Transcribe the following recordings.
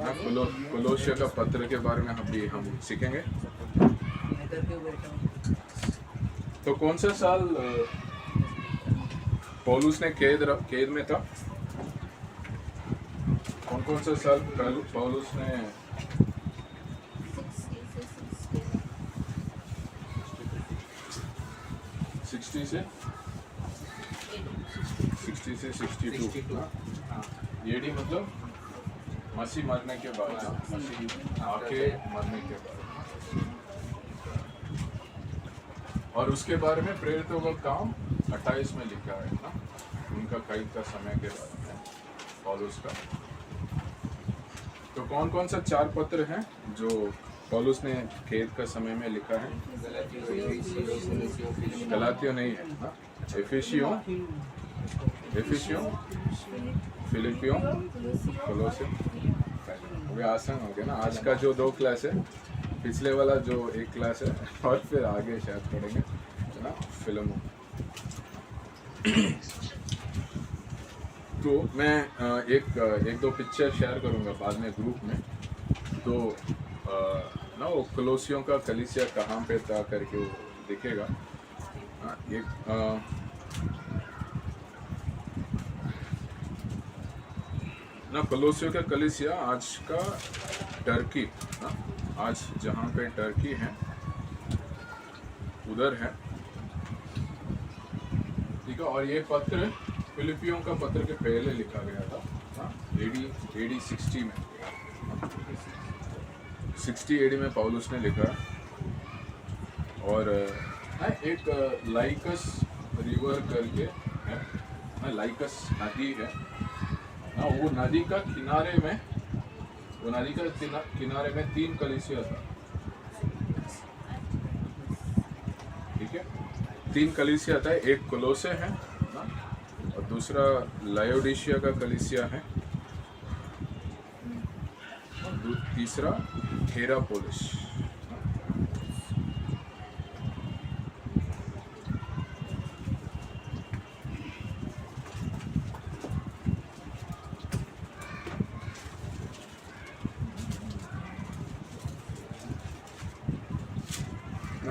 ना कोलोसिया का पत्र के बारे में हम सीखेंगे। तो कौन सा साल पौलुस ने कैद में था? कौन सा साल पौलुस ने 60 से 62 एडी मतलब मसीह मरने के बाद, मसीह आके मरने के बाद। और उसके बारे में प्रेरितों का काम 28 में लिखा है ना, उनका कैद का समय के बारे में पौलुस का। तो कौन कौन सा 4 पत्र हैं जो पौलुस ने कैद का समय में लिखा है? गलातियों नहीं है ना, एफेसियों, फिलिपियों, कोलोसियों। हो गया, आसान हो गया ना। आज का जो 2 क्लास है, पिछले वाला जो 1 क्लास है, और फिर आगे शायद पढ़ेंगे ना फिल्मों। तो मैं एक दो पिक्चर शेयर करूंगा बाद में ग्रुप में। तो ना वो कोलोसियों का कलीसिया कहाँ पे था करके वो दिखेगा। ना कोलोसियों का कलीसिया आज का टर्की ना, आज जहाँ पे टर्की है उधर है, ठीक है। और ये पत्र फिलिपियों का पत्र के पहले लिखा गया था एडी 60 में, 60 एडी में पौलुस ने लिखा। और एक लाइकस रिवर करके है, लाइकस नदी है ना, वो नदी का किनारे में 3 कलीसिया था, ठीक है। 3 कलीसिया था, एक कोलोसे है ना, और दूसरा लायोडिशिया का कलीसिया है, और तीसरा हिरापोलिस।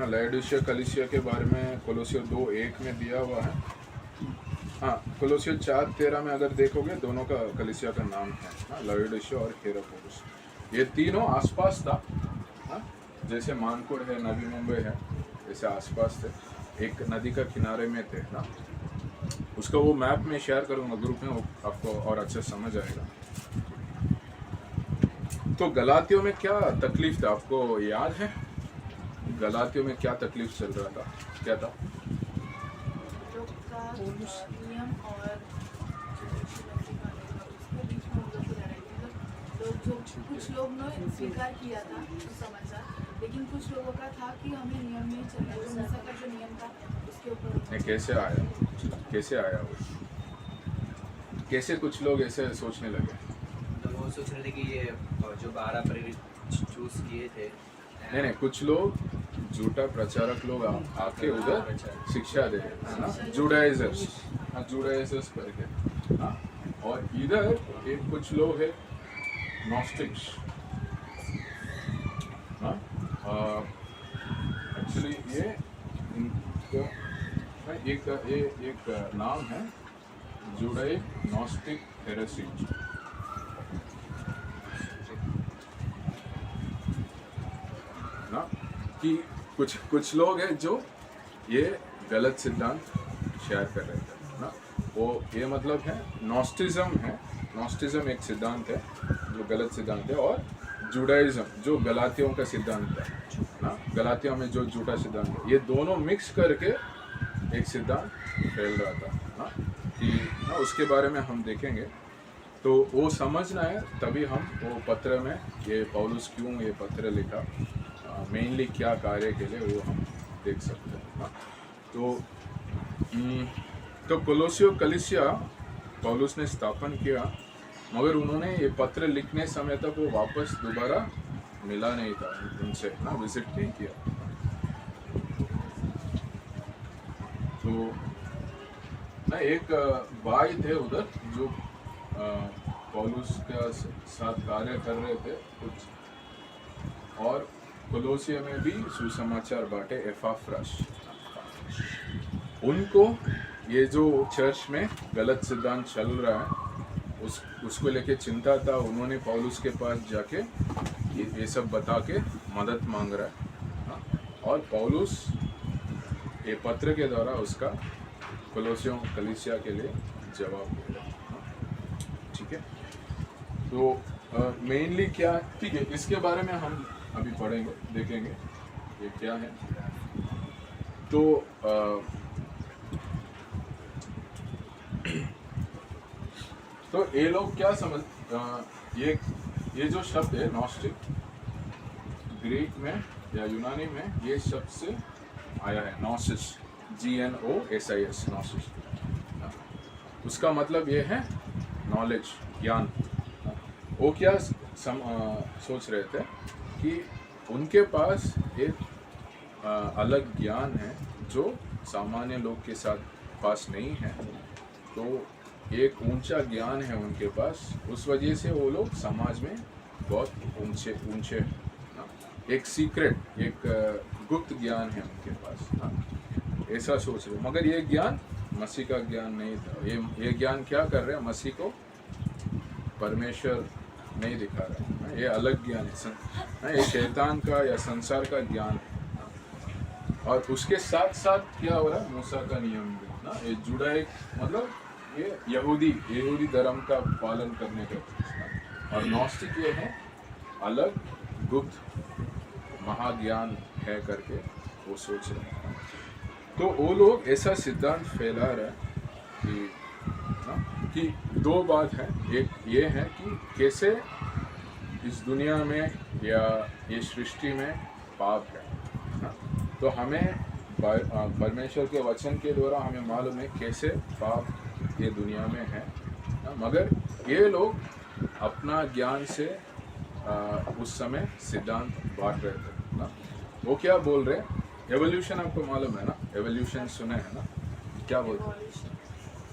लायोडिशिया कलीसिया के बारे में कोलोसियों 2:1 में दिया हुआ है। हाँ, कोलोसियों 4:13 में अगर देखोगे दोनों का कलीसिया का नाम है, लायोडिशिया और हिरापोलिस। ये तीनों आसपास था, जैसे मानपुर है, नवी मुंबई है, जैसे आसपास थे, एक नदी का किनारे में थे ना। उसका वो मैप में शेयर करूँगा ग्रुप में, आपको और अच्छे समझ आएगा। तो गलातियों में क्या तकलीफ था आपको याद है? गलातियों में क्या तकलीफ चल रहा था, क्या था? नियम और कुछ लोग ने स्वीकार किया था समाचार, लेकिन कुछ लोगों का था कि हमें नियम नहीं चलना, जो मूसा का जो नियम था उसके ऊपर। कैसे आया वो? कैसे कुछ लोग ऐसे सोचने लगे? तो वो सोच रहे थे कि ये जो 12 प्रेरित चूज किए थे, नहीं, कुछ लोग झूठा प्रचारक लोग आके उधर शिक्षा दे रहे हैं, जुडाइजर्स करके, और इधर एक कुछ लोग है नॉस्टिक्स। एक्चुअली ये एक नाम है जुडाइक नॉस्टिक हेरेसी ना, कि कुछ लोग हैं जो ये गलत सिद्धांत शेयर कर रहे थे ना। वो ये मतलब है नॉस्टिज्म एक सिद्धांत है जो गलत सिद्धांत है, और जुडाइज्म जो गलातियों का सिद्धांत है ना, गलातियों में जो झूठा सिद्धांत है, ये दोनों मिक्स करके एक सिद्धांत फैल रहा था ना, कि ना उसके बारे में हम देखेंगे। तो वो समझना है, तभी हम वो पत्र में ये पौलुस क्यों ये पत्र लिखा, मेनली क्या कार्य के लिए, वो हम देख सकते हैं ना। तो कोलोसियो कलीसिया पौलुस ने स्थापन किया, मगर उन्होंने ये पत्र लिखने समय तक वो वापस दोबारा मिला नहीं था उनसे ना, विजिट नहीं किया। तो ना एक भाई थे उधर जो पौलुस के साथ कार्य कर रहे थे कुछ, और कोलोसिया में भी सुसमाचार बांटे एपाफ्रास, उनको ये जो चर्च में गलत सिद्धांत चल रहा है उसको लेके चिंता था। उन्होंने पौलुस के पास जाके ये सब बता के मदद मांग रहा है, हाँ? और पौलुस ये पत्र के द्वारा उसका कोलोसियों कलीसिया के लिए जवाब दे रहा है, हाँ? ठीक है। तो मेनली क्या, ठीक है, इसके बारे में हम अभी पढ़ेंगे, देखेंगे ये क्या है। तो ये लोग क्या समझ, ये जो शब्द है नॉस्टिक, ग्रीक में या यूनानी में ये शब्द से आया है, नॉसिस, GNOSIS, नॉसिस। उसका मतलब ये है नॉलेज, ज्ञान। वो क्या सोच रहे थे कि उनके पास एक अलग ज्ञान है जो सामान्य लोग के साथ पास नहीं है, तो एक ऊंचा ज्ञान है उनके पास, उस वजह से वो लोग समाज में बहुत ऊंचे हैं। एक सीक्रेट, एक गुप्त ज्ञान है उनके पास, ऐसा सोच रहे। मगर ये ज्ञान मसीह का ज्ञान नहीं था। ये ज्ञान क्या कर रहे हैं, मसीह को परमेश्वर नहीं दिखा रहा है, ये अलग ज्ञान है, ये शैतान का या संसार का ज्ञान है। और उसके साथ साथ क्या हो रहा है, मूसा का नियम भी ना, ये जुड़ा एक, मतलब ये यहूदी धर्म का पालन करने का। और नॉस्टिक ये है अलग गुप्त महाज्ञान है करके वो सोच रहे हैं। तो वो लोग ऐसा सिद्धांत फैला रहे हैं कि दो बात है। एक ये है कि कैसे इस दुनिया में या ये सृष्टि में पाप है, तो हमें परमेश्वर के वचन के द्वारा हमें मालूम है कैसे पाप ये दुनिया में है। मगर ये लोग अपना ज्ञान से उस समय सिद्धांत बांट रहे थे ना। वो क्या बोल रहे हैं, एवोल्यूशन आपको मालूम है ना, एवोल्यूशन सुने हैं ना, क्या बोलते हैं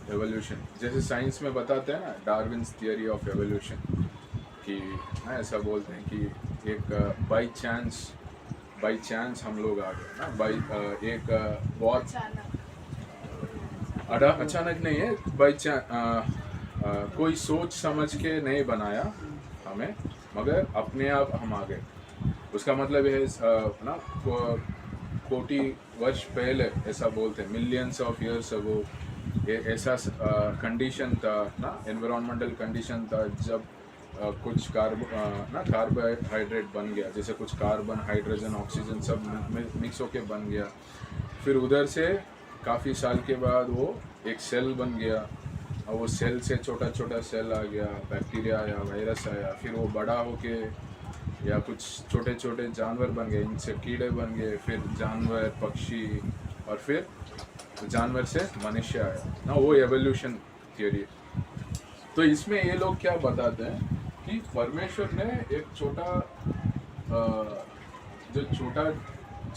एवोल्यूशन, जैसे साइंस में बताते हैं ना, डार्विन्स थियरी ऑफ एवोल्यूशन, कि ऐसा बोलते हैं कि एक बाई चांस हम लोग आ गए ना, एक बहुत अचानक नहीं है, बाई चांस कोई सोच समझ के नहीं बनाया हमें, मगर अपने आप हम आ गए। उसका मतलब है ना, कोटि वर्ष पहले ऐसा बोलते हैं, मिलियंस ऑफ ईयर्स अगो ऐसा कंडीशन था ना, एनवायरमेंटल कंडीशन था, जब कुछ कार्बोहाइड्रेट बन गया, जैसे कुछ कार्बन, हाइड्रोजन, ऑक्सीजन सब मिक्स होके बन गया। फिर उधर से काफ़ी साल के बाद वो एक सेल बन गया, और वो सेल से छोटा छोटा सेल आ गया, बैक्टीरिया आया, वायरस आया, फिर वो बड़ा होके या कुछ छोटे छोटे जानवर बन गए, इनसे कीड़े बन गए, फिर जानवर, पक्षी, और फिर जानवर से मनुष्य आया ना, वो एवोल्यूशन थियोरी। तो इसमें ये लोग क्या बताते हैं कि परमेश्वर ने एक छोटा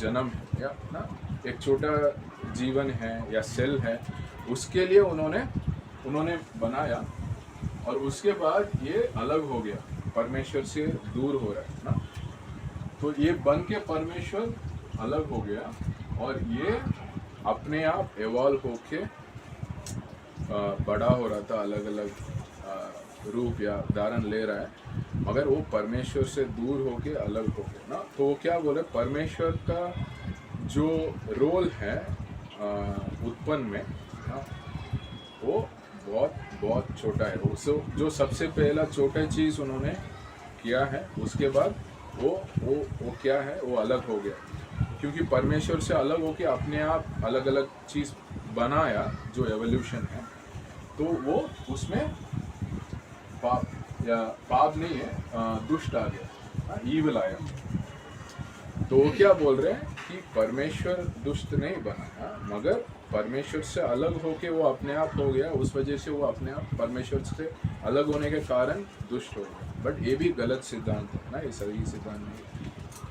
जन्म है या ना, एक छोटा जीवन है या सेल है, उसके लिए उन्होंने बनाया, और उसके बाद ये अलग हो गया, परमेश्वर से दूर हो रहा है ना। तो ये बन के परमेश्वर अलग हो गया, और ये अपने आप इवॉल्व होके बड़ा हो रहा था, अलग अलग रूप या धारण ले रहा है, मगर वो परमेश्वर से दूर होके अलग हो गया ना। तो वो क्या बोले, परमेश्वर का जो रोल है उत्पन्न में ना, वो बहुत बहुत छोटा है। वो जो सबसे पहला छोटा चीज़ उन्होंने किया है, उसके बाद वो क्या है, वो अलग हो गया, क्योंकि परमेश्वर से अलग होके अपने आप अलग अलग चीज़ बनाया, जो एवोल्यूशन है। तो वो उसमें पाप नहीं है, दुष्ट आ गया, ईविल आया। तो वो क्या बोल रहे हैं कि परमेश्वर दुष्ट नहीं बना, मगर परमेश्वर से अलग होके वो अपने आप हो गया, उस वजह से वो अपने आप परमेश्वर से अलग होने के कारण दुष्ट हो गया। बट ये भी गलत सिद्धांत है ना, ये सही सिद्धांत नहीं।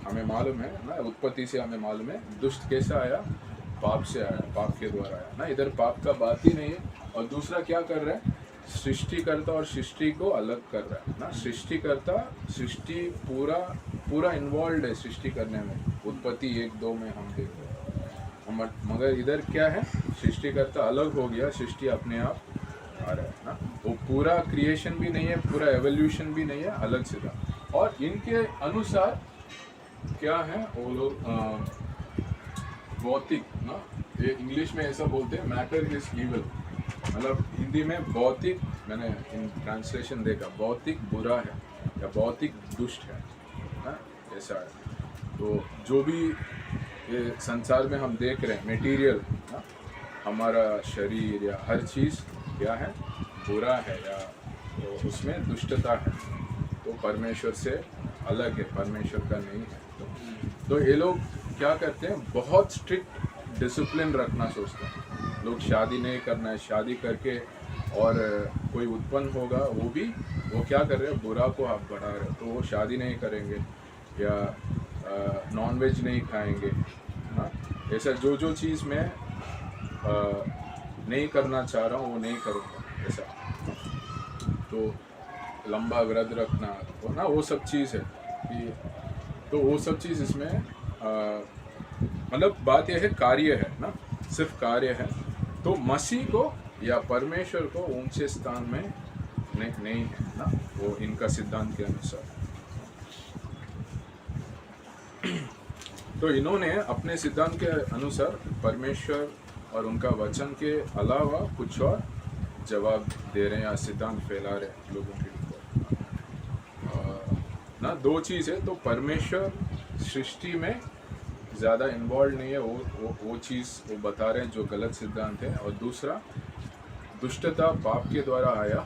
हमें मालूम है ना, उत्पत्ति से हमें मालूम है दुष्ट कैसा आया, पाप से आया, पाप के द्वारा आया ना, इधर पाप का बात ही नहीं है। और दूसरा क्या कर रहे हैं, सृष्टिकर्ता और सृष्टि को अलग कर रहा है ना। सृष्टिकर्ता, सृष्टि पूरा इन्वॉल्व है सृष्टि करने में, उत्पत्ति 1-2 में हम देख रहे हैं। मगर इधर क्या है, सृष्टिकर्ता अलग हो गया, सृष्टि अपने आप आ रहा है ना। वो पूरा क्रिएशन भी नहीं है, पूरा एवोल्यूशन भी नहीं है, अलग से था। और इनके अनुसार क्या है, वो लोग भौतिक ना, ये इंग्लिश में ऐसा बोलते हैं, मैटर इज इविल, मतलब हिंदी में भौतिक, मैंने इन ट्रांसलेशन देखा, भौतिक बुरा है या भौतिक दुष्ट है ना, ऐसा है। तो जो भी ये संसार में हम देख रहे हैं मटेरियल ना, हमारा शरीर या हर चीज़ क्या है, बुरा है या तो उसमें दुष्टता है, तो परमेश्वर से अलग है, परमेश्वर का नहीं है। तो ये लोग क्या करते हैं, बहुत स्ट्रिक्ट डिसिप्लिन रखना सोचते हैं। लोग शादी नहीं करना है, शादी करके और कोई उत्पन्न होगा वो क्या कर रहे हैं, बुरा को आप बढ़ा रहे हैं, तो वो शादी नहीं करेंगे या नॉन वेज नहीं खाएंगे ना। ऐसा जो चीज़ मैं नहीं करना चाह रहा हूँ वो नहीं करूँगा, ऐसा। तो लंबा व्रत रखना तो ना, वो सब चीज़ है कि, तो वो सब चीज़ इसमें मतलब बात यह है, कार्य है ना, सिर्फ कार्य है। तो मसीह को या परमेश्वर को ऊंचे स्थान में नहीं है ना, वो इनका सिद्धांत के अनुसार। तो इन्होंने अपने सिद्धांत के अनुसार परमेश्वर और उनका वचन के अलावा कुछ और जवाब दे रहे हैं या सिद्धांत फैला रहे हैं लोगों के ऊपर ना। 2 चीज़ है, तो परमेश्वर सृष्टि में ज़्यादा इन्वॉल्व नहीं है, वो चीज़ वो बता रहे हैं जो गलत सिद्धांत है। और दूसरा, दुष्टता पाप के द्वारा आया,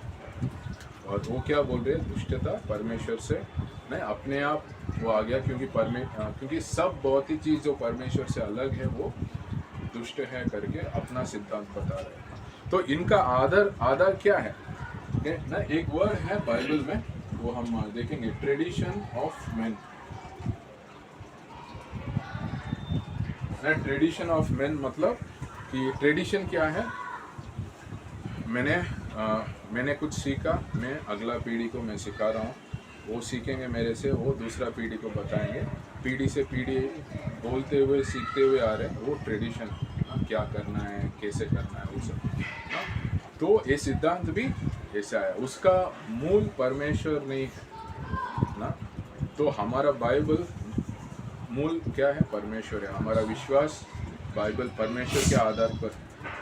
और वो क्या बोल रहे हैं, दुष्टता परमेश्वर से नहीं, अपने आप वो आ गया, क्योंकि सब बहुत ही चीज़ जो परमेश्वर से अलग है वो दुष्ट है करके अपना सिद्धांत बता रहे हैं। तो इनका आदर क्या है ना, एक वर्ड है बाइबल में, वो हम देखेंगे, tradition of man. Tradition of man मतलब कि ट्रेडिशन क्या है, मैंने कुछ सीखा, मैं अगला पीढ़ी को मैं सिखा रहा हूँ, वो सीखेंगे मेरे से, वो दूसरा पीढ़ी को बताएंगे, पीढ़ी से पीढ़ी बोलते हुए सीखते हुए आ रहे हैं, वो ट्रेडिशन, क्या करना है, कैसे करना है, वो सब। तो ये सिद्धांत भी ऐसा है, उसका मूल परमेश्वर नहीं है ना। तो हमारा बाइबल मूल क्या है, परमेश्वर है, हमारा विश्वास बाइबल परमेश्वर के आधार पर।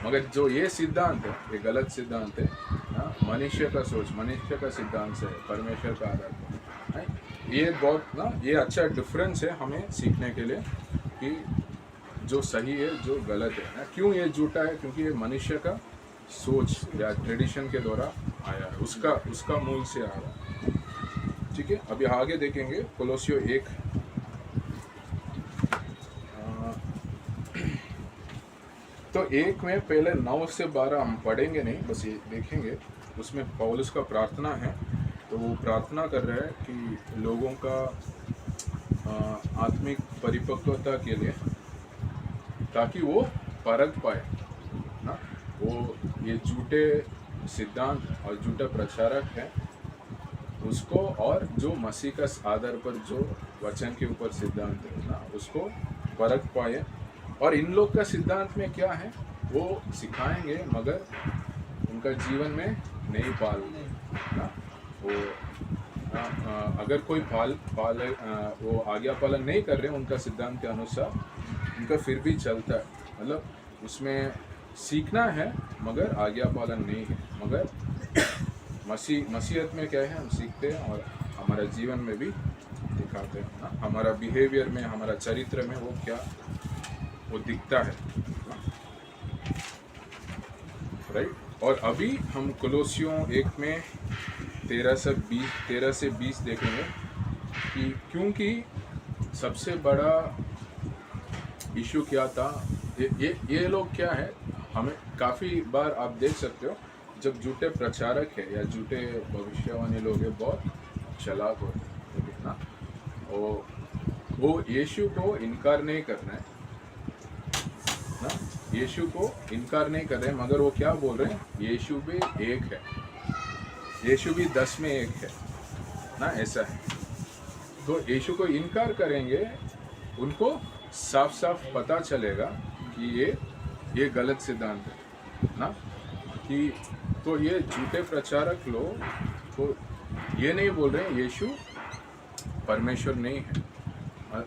मगर जो ये सिद्धांत है, ये गलत सिद्धांत है ना, मनुष्य का सोच, मनुष्य का सिद्धांत से, परमेश्वर का आधार पर। ये बहुत ना, ये अच्छा डिफरेंस है हमें सीखने के लिए कि जो सही है, जो गलत है ना। क्यों ये झूठा है, क्योंकि ये मनुष्य का सोच या ट्रेडिशन के द्वारा आया है, उसका मूल से आ रहा है। ठीक है, अभी आगे देखेंगे कोलोसियो 1 तो 1 में पहले 9 से 12 हम पढ़ेंगे नहीं, बस ये देखेंगे। उसमें पौलुस का प्रार्थना है, तो वो प्रार्थना कर रहा है कि लोगों का आत्मिक परिपक्वता के लिए, ताकि वो परख पाए ना, वो ये झूठे सिद्धांत और झूठा प्रचारक है उसको, और जो मसीह का आधार पर जो वचन के ऊपर सिद्धांत है ना, उसको परख पाए। और इन लोग का सिद्धांत में क्या है वो सिखाएंगे, मगर उनका जीवन में नहीं पालेंगे ना। वो अगर कोई वो आज्ञा पालन नहीं कर रहे उनका सिद्धांत के अनुसार, उनका फिर भी चलता है, मतलब उसमें सीखना है मगर आज्ञा पालन नहीं है। मगर मसीहत में क्या है, हम सीखते हैं और हमारा जीवन में भी दिखाते हैं ना, हमारा बिहेवियर में, हमारा चरित्र में वो क्या वो दिखता है, राइट। और अभी हम कोलोसियों 1 में 13 से 20 देखेंगे कि क्योंकि सबसे बड़ा इशू क्या था, ये लोग क्या है, हमें काफ़ी बार आप देख सकते हो जब झूठे प्रचारक है या झूठे भविष्यवाणी लोग हैं, बहुत चालाक होते हैं ना, वो यीशु को इनकार नहीं करना है ना, यीशु को इनकार नहीं कर रहे हैं, मगर वो क्या बोल रहे हैं, यीशु भी एक है यीशु भी 10 में एक है ना, ऐसा है। तो यीशु को इनकार करेंगे, उनको साफ साफ पता चलेगा कि ये गलत सिद्धांत है ना। कि तो ये झूठे प्रचारक लोग तो ये नहीं बोल रहे हैं यीशु परमेश्वर नहीं है,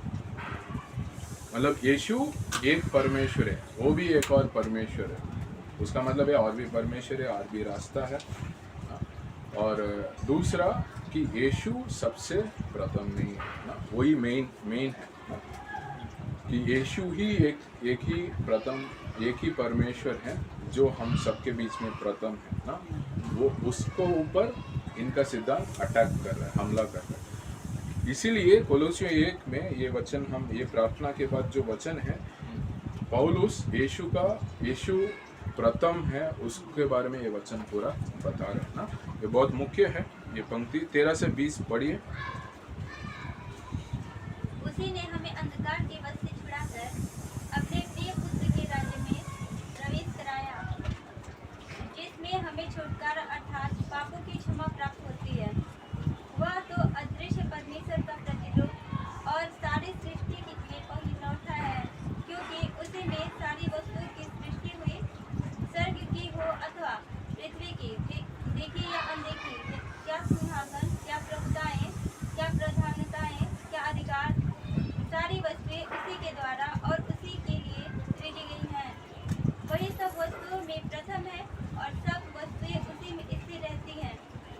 मतलब यीशु एक परमेश्वर है, वो भी एक और परमेश्वर है। उसका मतलब है और भी परमेश्वर है, और भी रास्ता है। और दूसरा कि यीशु सबसे प्रथम नहीं है ना, वही मेन है ना, कि यीशु ही एक ही प्रथम, एक ही परमेश्वर है जो हम सबके बीच में प्रथम है ना। वो उसको ऊपर इनका सिद्धांत अटैक कर रहा है, हमला कर रहा है। इसीलिए कोलोसियों 1 में ये वचन, हम ये प्रार्थना के बाद जो वचन है, पौलुस यीशु प्रथम है उसके बारे में ये वचन पूरा बता रहे हैं ना। ये बहुत मुख्य है ये पंक्ति। 13 से 20 पढ़िए। उसी ने हमें अंधकार के वश से छुड़ाकर अपने प्रिय पुत्र के राज्य में प्रवेश कराया, जिसमें हमें छुटकारा अर्थात पापों की क्षमा प्राप्त होती है। वह तो अदृश्य परमेश्वर का प्रतिरूप और सारी सृष्टि के लिए पहिलौठा है, क्योंकि उसी में सारी वस्तुओं की सृष्टि हुई, स्वर्ग की हो अथवा पृथ्वी की, देखी या अनदेखी, क्या सिंहासन, क्या प्रभुताएं, क्या प्रधानताएं, क्या अधिकार, सारी वस्तुएं उसी के द्वारा और उसी के लिए सृजी गई हैं। वही सब वस्तुओं में प्रथम है और सब वस्तुएं उसी में स्थिर रहती हैं।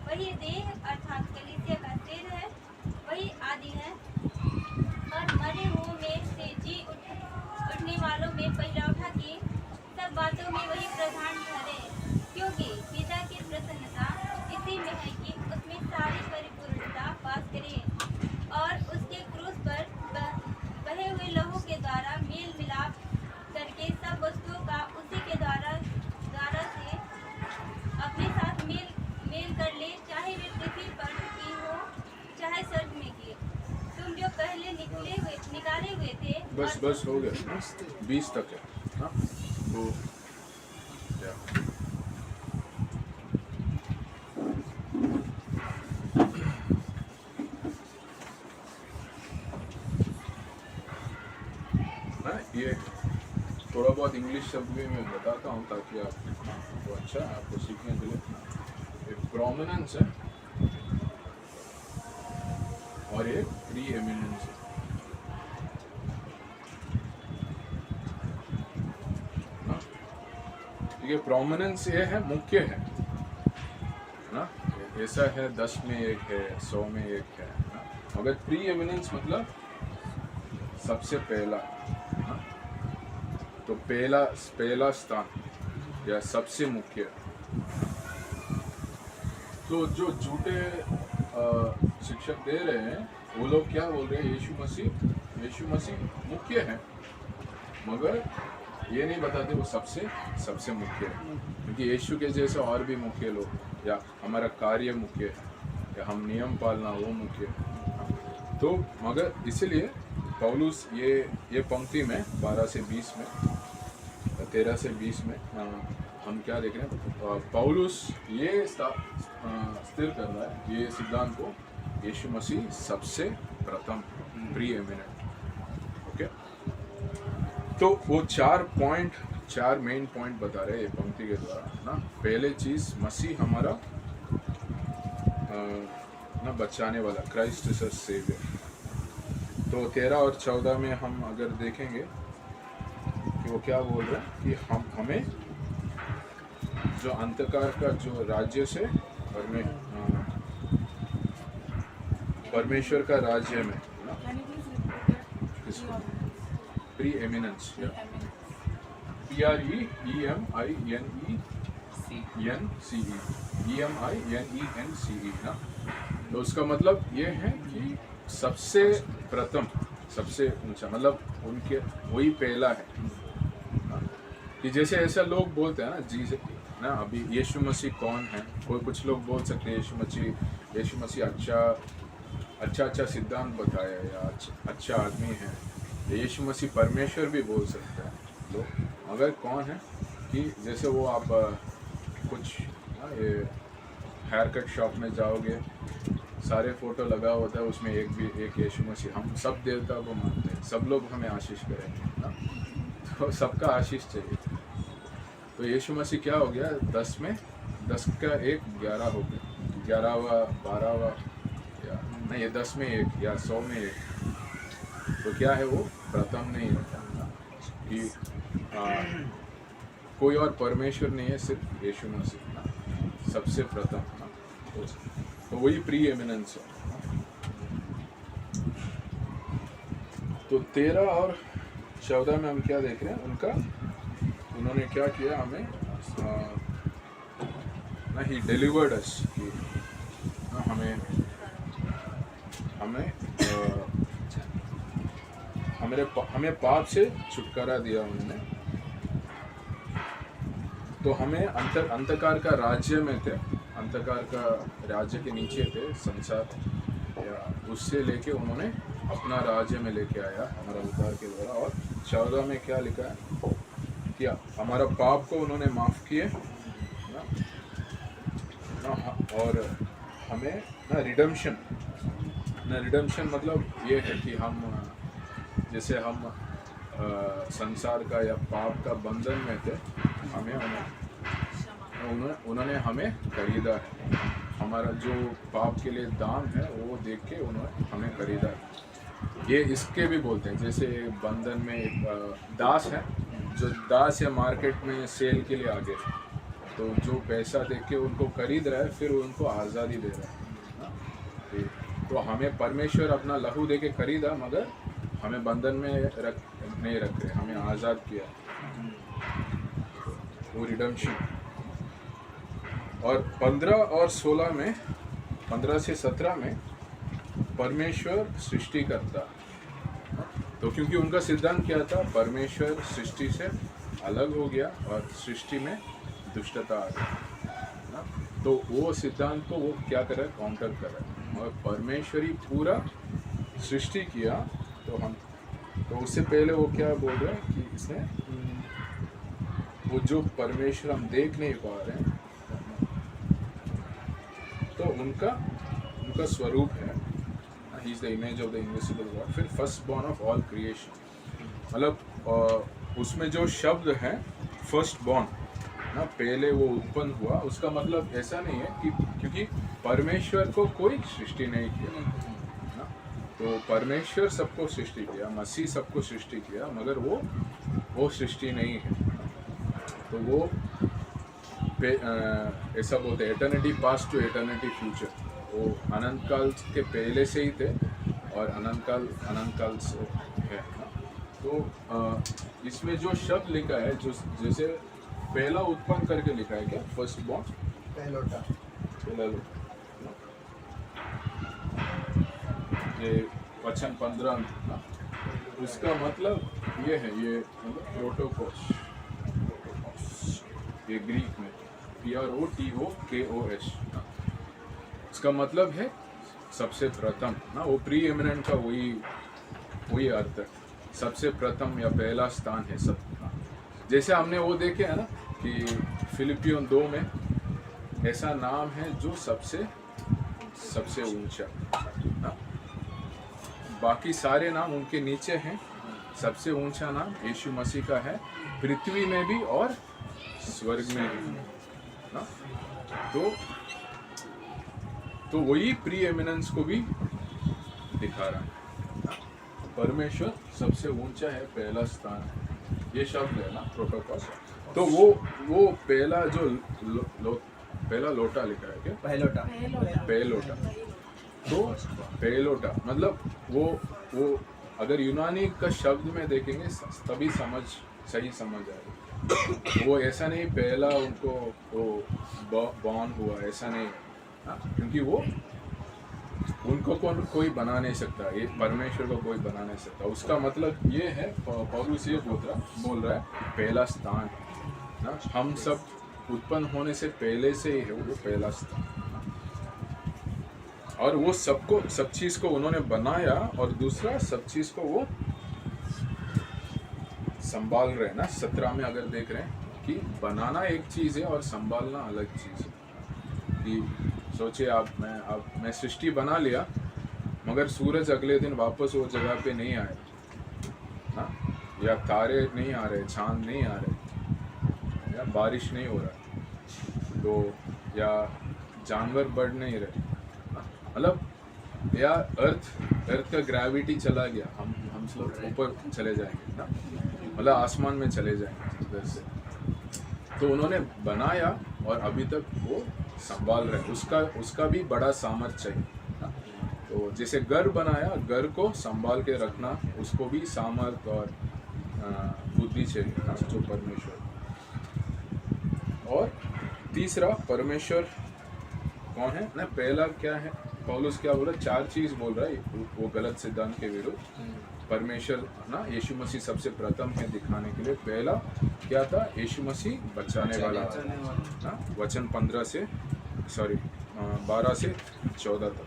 वही देह अर्थात कलीसिया का सिर है, वही आदि है और मरे हुओं में से जी उठने वालों में पहिलौठा की सब बातों में वही प्रधान ठहरे, क्योंकि पिता की प्रसन्नता इसी में है कि उसमें सारी परिपूर्णता वास करे और उसके क्रूस पर बहे हुए लहू के द्वारा मेल मिलाप करके सब वस्तुओं का उसी के द्वारा से अपने साथ मेल कर ले, चाहे वे पृथ्वी पर की हो चाहे स्वर्ग में की। तुम जो पहले निकाले हुए थे। बस हो गया, 20 तक है हाँ? तो ये थोड़ा बहुत इंग्लिश शब्द भी मैं बताता हूँ ताकि आप तो अच्छा है, आपको सीखने के लिए। एक प्रोमिनेंस है और एक प्री एमिनेंस है ना। ठीक है, प्रोमिनेंस ये है, मुख्य है ना, ऐसा है 10 में एक है, 100 में एक है ना। मगर प्री एमिनेंस मतलब सबसे पहला ना? तो पहला स्थान या सबसे मुख्य। तो जो झूठे शिक्षक दे रहे हैं वो लोग क्या बोल रहे हैं, यीशु मसीह मुख्य है, मगर ये नहीं बताते वो सबसे मुख्य है, क्योंकि यीशु के जैसे और भी मुख्य लोग, या हमारा कार्य मुख्य है, या हम नियम पालना वो मुख्य है। तो मगर इसलिए पौलुस ये पंक्ति में 12 से 20 में, 13 से 20 में हम क्या देख रहे हैं, पौलुस ये स्थिर कर रहा है ये सिद्धांत को, यीशु मसीह सबसे प्रथम, प्री एमिनेंट। ओके, तो वो 4 मेन पॉइंट बता रहे हैं ये पंक्ति के द्वारा ना। पहले चीज मसीह हमारा ना बचाने वाला, क्राइस्ट इज अ सेवियर। तो 13 और 14 में हम अगर देखेंगे कि वो क्या बोल रहे हैं कि हमें जो अंधकार का जो राज्य से परमेश्वर का राज्य में प्री एमिनेंस, PREMINENCE ना। तो उसका मतलब ये है कि सबसे प्रथम, सबसे ऊंचा, मतलब उनके वही पहला है कि जैसे ऐसा लोग बोलते हैं ना जी ना। अभी यीशु मसीह कौन है, कुछ लोग बोल सकते हैं यीशु मसीह अच्छा सिद्धांत बताया या अच्छा आदमी है, यीशु मसीह परमेश्वर भी बोल सकता है। तो मगर कौन है कि जैसे वो आप कुछ ये हेयर कट शॉप में जाओगे, सारे फोटो लगा होता है, उसमें एक यीशु मसीह। हम सब देवता को मानते हैं, सब लोग हमें आशीष करेंगे ना, तो सबका आशीष चाहिए। तो यीशु मसीह क्या हो गया, 10 में 10 का 1 11 हो गया, 11वां 12वां या नहीं, ये 10 में 1 या 100 में 1। तो क्या है, वो प्रथम नहीं रहता कि कोई और परमेश्वर नहीं है, सिर्फ यीशु मसीह ना, सबसे प्रथम ना, तो वही प्री एमिनेंस है। तो 13 और 14 में हम क्या देख रहे हैं, उन्होंने क्या किया, हमें ना ही डिलीवर्ड अस, हमें पाप से छुटकारा दिया उन्होंने। तो हमें अंधकार का राज्य में थे, अंधकार का राज्य के नीचे थे संसार, या उससे लेके उन्होंने अपना राज्य में लेके आया हमारा उद्धार के द्वारा। और 14 में क्या लिखा है, क्या हमारा पाप को उन्होंने माफ़ किए ना, और हमें ना रिडम्पशन मतलब ये है कि हम जैसे हम संसार का या पाप का बंधन में थे, उन्होंने हमें खरीदा है। हमारा जो पाप के लिए दाम है वो देख के उन्होंने हमें खरीदा है। ये इसके भी बोलते हैं, जैसे बंधन में एक दास है, जो दास या मार्केट में सेल के लिए आ गए, तो जो पैसा देख के उनको खरीद रहा है, फिर उनको आज़ादी दे रहा है। तो हमें परमेश्वर अपना लहू दे के खरीदा, मगर हमें बंधन में नहीं रख रहे, हमें आज़ाद किया, वो रिडम्पशन। और 15 और 16 में, 15 से 17 में परमेश्वर सृष्टि करता। तो क्योंकि उनका सिद्धांत क्या था, परमेश्वर सृष्टि से अलग हो गया और सृष्टि में दुष्टता आ गई, तो वो सिद्धांत को वो क्या कर रहा है, काउंटर कर रहा है। और परमेश्वरी पूरा सृष्टि किया, तो उससे पहले वो क्या बोल रहे हैं कि इसने वो जो परमेश्वर हम देख नहीं पा रहे हैं, तो उनका स्वरूप है, he is the image of the invisible God. फिर first born of all creation, मतलब उसमें जो शब्द है फर्स्ट बॉर्न ना, पहले वो उत्पन्न हुआ, उसका मतलब ऐसा नहीं है कि क्योंकि परमेश्वर को कोई सृष्टि नहीं किया ना, तो परमेश्वर सबको सृष्टि किया, मसीह सबको सृष्टि किया, मगर वो सृष्टि नहीं है। तो वो ऐसा बोलते हैं, eternity past to eternity future, वो अनंत काल के पहले से ही थे और अनंत काल से है। तो इसमें जो शब्द लिखा है, जो जैसे पहला उत्पन्न करके लिखा है, क्या फर्स्ट बॉर्न, पहला लोटा, ये वचन 15 ना, उसका मतलब ये है, ये मतलब प्रोटोकोस, ये ग्रीक में PROTOKOS, इसका मतलब है सबसे प्रथम ना, वो प्री एमिनेंट का वही अर्थ है, सबसे प्रथम या पहला स्थान है सब। जैसे हमने वो देखे है ना कि फिलिपियों 2 में ऐसा नाम है जो सबसे ऊंचा ना, बाकी सारे नाम उनके नीचे हैं, सबसे ऊंचा नाम यीशु मसीह का है, पृथ्वी में भी और स्वर्ग में भी ना। तो वही प्री एमिनेंस को भी दिखा रहा है, परमेश्वर सबसे ऊंचा है, पहला स्थान है, ये शब्द है ना प्रोटोकॉस। तो वो पहला जो पहला लोटा लिखा है, क्या पहलोटा, तो पहलोटा मतलब वो अगर यूनानी का शब्द में देखेंगे तभी सही समझ आएगा। वो ऐसा नहीं पहला उनको वो बॉर्न हुआ, ऐसा नहीं, क्योंकि वो उनको कोई बना नहीं सकता, ये परमेश्वर को कोई बना नहीं सकता। उसका मतलब ये है, पौलुस ये बोल रहा है पहला स्थान ना, हम सब उत्पन्न होने से पहले से ही है वो पहला स्थान, और वो सब चीज़ को उन्होंने बनाया, और दूसरा सब चीज़ को वो संभाल रहे हैं ना। 17 में अगर देख रहे हैं कि बनाना एक चीज़ है और संभालना अलग चीज़ है, कि सोचिए आप मैं सृष्टि बना लिया, मगर सूरज अगले दिन वापस वो जगह पे नहीं आए ना, या तारे नहीं आ रहे, चांद नहीं आ रहे, या बारिश नहीं हो रहा, तो या जानवर बढ़ नहीं रहे, मतलब या अर्थ का ग्रेविटी चला गया, हम सब ऊपर चले जाएंगे ना, मतलब आसमान में चले जाएंगे इधर से। तो उन्होंने बनाया और अभी तक वो संभाल रहे, उसका भी बड़ा सामर्थ्य चाहिए ना। तो जैसे घर बनाया, घर को संभाल के रखना, उसको भी सामर्थ्य और बुद्धि चाहिए ना, जो परमेश्वर। और तीसरा, परमेश्वर कौन है ना, पहला क्या है, पौलुस क्या बोला, 4 चीज बोल रहा है वो गलत सिद्धांत के विरुद्ध। परमेश्वर ना, यीशु मसीह सबसे प्रथम है दिखाने के लिए। पहला क्या था, यीशु मसीह बचाने वाला ना, वचन 12 से 14 तक,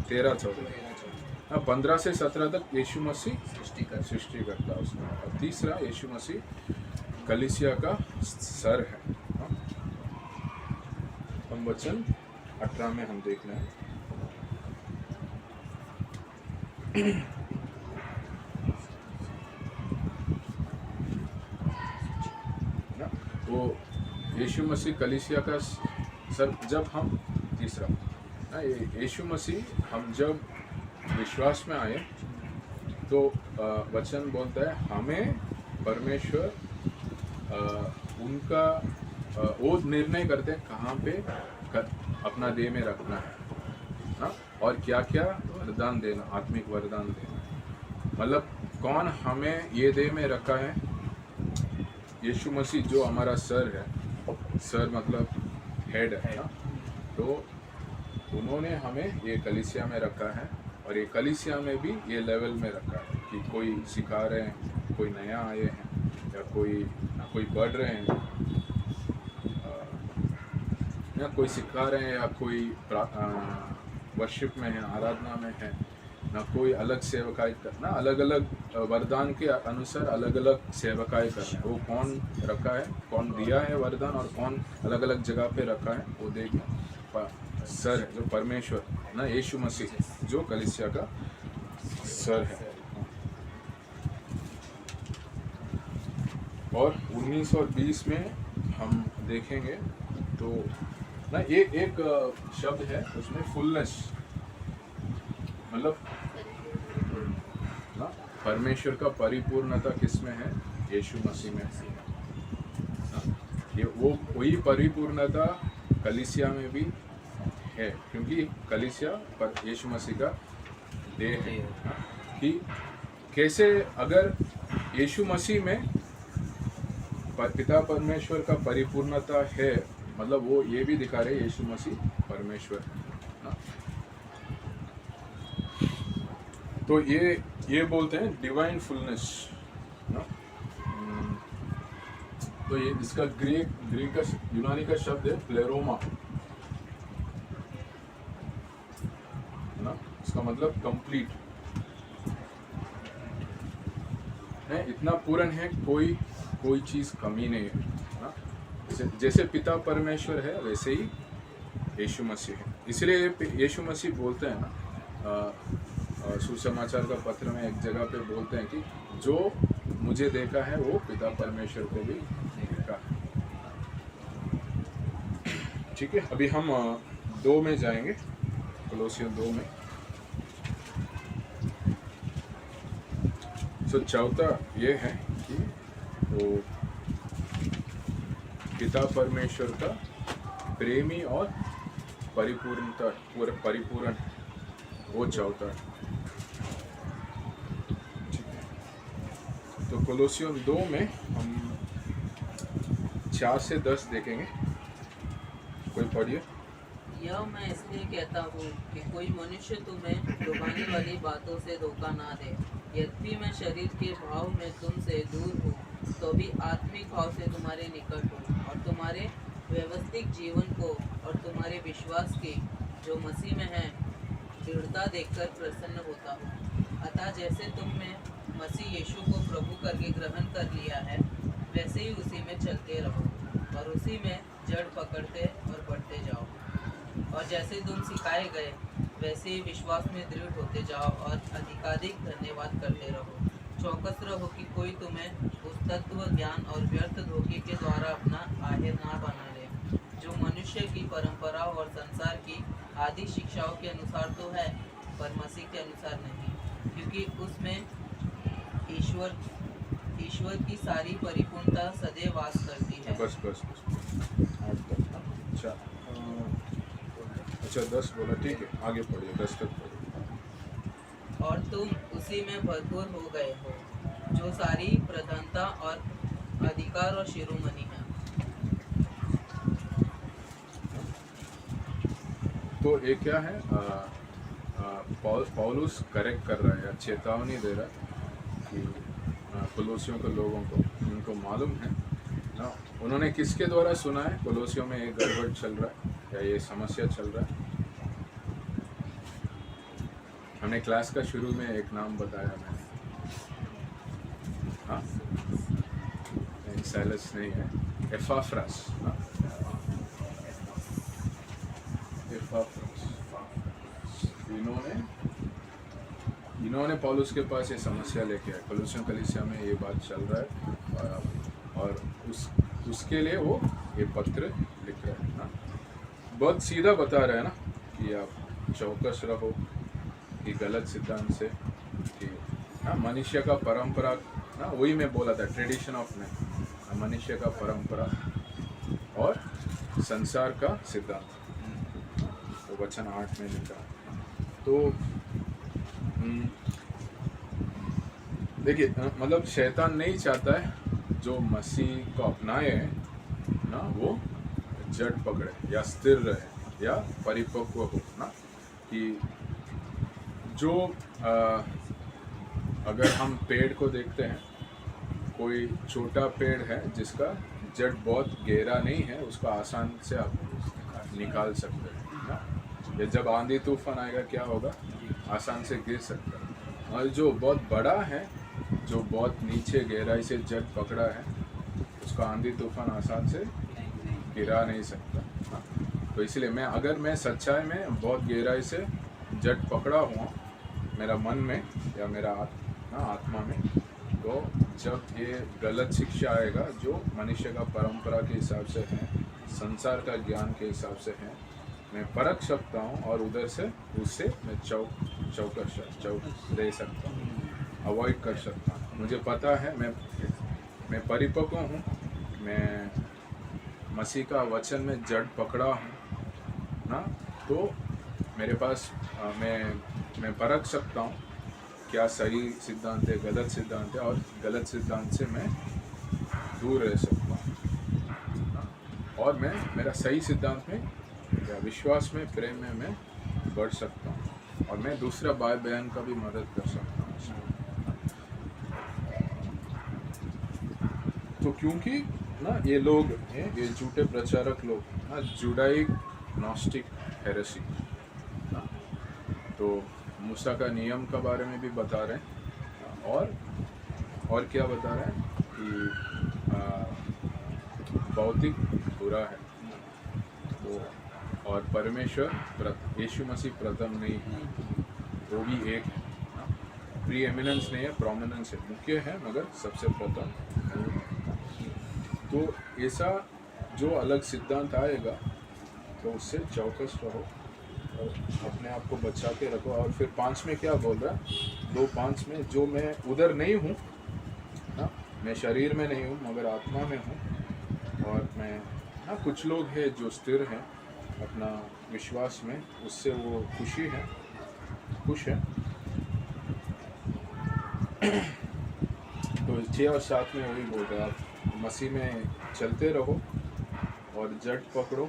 13-14, 15 से 17 तक यीशु मसीह सृष्टि करता है उसमें। और तीसरा, यीशु मसीह कलीसिया का सर है। हम वचन 18 में हम देख रहे हैं ना, वो यीशु मसीह कलीसिया का सर। जब हम तीसरा ना, यीशु मसीह हम जब विश्वास में आए तो वचन बोलता है हमें परमेश्वर उनका वो निर्णय करते हैं कहाँ पे अपना देह में रखना है ना, और क्या क्या वरदान देना, आत्मिक वरदान देना। मतलब कौन हमें ये देह में रखा है, यीशु मसीह जो हमारा सर है, सर मतलब हेड है ना, तो उन्होंने हमें ये कलीसिया में रखा है। और ये कलीसिया में भी ये लेवल में रखा है कि कोई सिखा रहे हैं, कोई नया आए हैं, या कोई बढ़ रहे हैं, या कोई सिखा रहे हैं, या कोई वर्शिप में है, आराधना में है ना, कोई अलग सेवकाई करना, अलग अलग वरदान के अनुसार अलग अलग सेवकाई करना। वो कौन रखा है, कौन दिया है वरदान, और कौन अलग अलग जगह पे रखा है, वो देखना। सर है जो परमेश्वर ना, यीशु मसीह जो कलीसिया का सर है। और 19 और 20 में हम देखेंगे तो ना, एक शब्द है उसमें, फुलनेस, मतलब ना परमेश्वर का परिपूर्णता किसमें है, यीशु मसीह में ना। ये वो वही परिपूर्णता कलीसिया में भी है, क्योंकि कलीसिया पर यीशु मसीह का देह है ना। कि कैसे अगर यीशु मसीह में पिता परमेश्वर का परिपूर्णता है, मतलब वो ये भी दिखा रहे यीशु मसीह परमेश्वर ना। तो ये बोलते हैं डिवाइन फुलनेस ना। तो ये इसका ग्रीक का यूनानी का शब्द है प्लेरोमा ना, इसका मतलब कंप्लीट है, इतना पूर्ण है, कोई चीज कमी नहीं है ना। जैसे पिता परमेश्वर है वैसे ही यीशु मसीह है। इसलिए यीशु मसीह बोलते हैं ना, सुसमाचार का पत्र में एक जगह पे बोलते हैं कि जो मुझे देखा है वो पिता परमेश्वर को भी देखा है। ठीक है, अभी हम 2 में जाएंगे, कोलोसियन 2 में। तो चौथा ये है कि वो पिता परमेश्वर का प्रेमी और परिपूर्ण वो चाहता है। तो कोलोसियन 2 में हम 4 से 10 देखेंगे, कोई पढ़िए। यह मैं इसलिए कहता हूँ कि कोई मनुष्य तुम्हें लुभाने वाली बातों से धोखा ना दे। यद्यपि मैं शरीर के भाव में तुमसे दूर हूँ, तो भी आत्मिक भाव से तुम्हारे निकट हूँ, और तुम्हारे व्यवस्थित जीवन को और तुम्हारे विश्वास की जो मसीह में है दृढ़ता देखकर प्रसन्न होता हूँ। अतः जैसे तुमने मसीह यीशु को प्रभु करके ग्रहण कर लिया है, वैसे ही उसी में चलते रहो और उसी में जड़ पकड़ते और बढ़ते जाओ। जैसे तुम सिखाए गए वैसे ही विश्वास में दृढ़ होते जाओ और अधिकाधिक धन्यवाद करते रहो। चौकस रहो कि कोई तुम्हें उस तत्व ज्ञान और व्यर्थ धोखे के द्वारा अपना आहेर ना बना ले, जो मनुष्य की परंपरा और संसार की आदि शिक्षाओं के अनुसार तो है, पर मसीह के अनुसार नहीं, क्योंकि उसमें ईश्वर की सारी परिपूर्णता सदैव वास करती है। बस 8 तक ना। अच्छा 10 बोला, ठीक है, आगे पढ़िए, 10 तक पढ़िए। और तुम उसी में भरपूर हो गए हो, जो सारी प्रधानता और अधिकार और शिरोमणि है। तो ये क्या है, पौलुस करेक्ट कर रहा है या चेतावनी दे रहा है कि कोलोसियों के लोगों को, उनको मालूम है ना, उन्होंने किसके द्वारा सुना है कोलोसियों में ये गड़बड़ चल रहा है या ये समस्या चल रहा है। हमने क्लास का शुरू में एक नाम बताया मैंने, हाँ, साइलस नहीं है, एपाफ्रास, हाँ? एपाफ्रास, इन्होंने पौलुस के पास ये समस्या लेके आए, कोलोसियों कलीसिया में ये बात चल रहा है, और उसके लिए वो ये पत्र लिख रहे हैं ना। बहुत सीधा बता रहे हैं ना कि आप चौकस रहो कि गलत सिद्धांत से, कि हाँ, मनुष्य का परंपरा ना, वही मैं बोला था, ट्रेडिशन ऑफ मैन, मनुष्य का परंपरा और संसार का सिद्धांत, तो वचन 8 में लिखा। तो देखिए, मतलब शैतान नहीं चाहता है जो मसीह को अपनाए ना वो जड़ पकड़े या स्थिर रहे या परिपक्व हो ना, कि जो अगर हम पेड़ को देखते हैं, कोई छोटा पेड़ है जिसका जड़ बहुत गहरा नहीं है, उसका आसान से आप निकाल सकते हैं ना। या जब आंधी तूफान आएगा क्या होगा, आसान से गिर सकता है। और जो बहुत बड़ा है, जो बहुत नीचे गहराई से जड़ पकड़ा है, उसका आंधी तूफान आसान से गिरा नहीं सकता ना। तो इसलिए अगर मैं सच्चाई में बहुत गहराई से जड़ पकड़ा हुआ मेरा मन में या मेरा आत्मा में, तो जब ये गलत शिक्षा आएगा जो मनुष्य का परंपरा के हिसाब से है, संसार का ज्ञान के हिसाब से है, मैं परख सकता हूँ और उधर से उससे मैं चौक रह सकता हूँ, अवॉइड कर सकता हूँ। मुझे पता है मैं परिपक्व हूँ, मैं मसीह का वचन में जड़ पकड़ा हूँ ना, तो मेरे पास मैं परख सकता हूँ क्या सही सिद्धांत है, गलत सिद्धांत है, और गलत सिद्धांत से मैं दूर रह सकता हूँ, और मैं मेरा सही सिद्धांत में या विश्वास में, प्रेम में मैं बढ़ सकता हूँ, और मैं दूसरा भाई बहन का भी मदद कर सकता हूँ। तो क्योंकि ना ये लोग हैं, ये झूठे प्रचारक लोग ना, जुडाइक नॉस्टिक हेरेसी ना, तो मूसा का नियम के बारे में भी बता रहे हैं, और क्या बता रहे हैं कि भौतिक बुरा है, तो और परमेश्वर यीशु मसीह प्रथम नहीं है, वो भी एक है, प्री एमिनेंस नहीं है, प्रोमिनेंस है, मुख्य है मगर सबसे प्रथम नहीं है। तो ऐसा जो अलग सिद्धांत आएगा तो उससे चौकस रहो और अपने आप को बचा के रखो। और फिर 5 में क्या बोल रहा है, 2:5 में, जो मैं उधर नहीं हूँ ना, मैं शरीर में नहीं हूँ मगर आत्मा में हूँ, और मैं ना, कुछ लोग हैं जो स्थिर हैं अपना विश्वास में, उससे वो खुश है। तो 6 और 7 में वही बोल रहा है, आप मसीह में चलते रहो और जड़ पकड़ो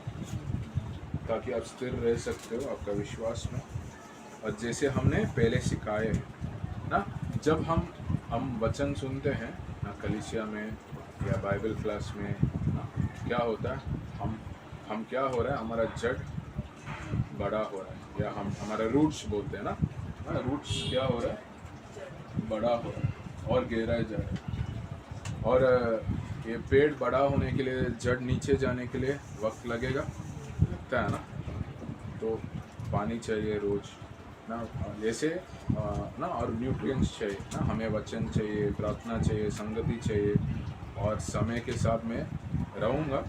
ताकि आप स्थिर रह सकते हो आपका विश्वास में। और जैसे हमने पहले सिखाए हैं ना, जब हम वचन सुनते हैं ना कलीसिया में या बाइबल क्लास में ना, क्या होता है, हम क्या हो रहा है, हमारा जड़ बड़ा हो रहा है, या हम हमारा रूट्स बोलते हैं ना, रूट्स क्या हो रहा है, बड़ा हो रहा है और गहराई जा रहा है। और ये पेड़ बड़ा होने के लिए, जड़ नीचे जाने के लिए वक्त लगेगा, लगता है ना, तो पानी चाहिए रोज ना, जैसे ना, और न्यूट्रिएंट्स चाहिए ना, हमें वचन चाहिए, प्रार्थना चाहिए, संगति चाहिए, और समय के साथ मैं रहूँगा,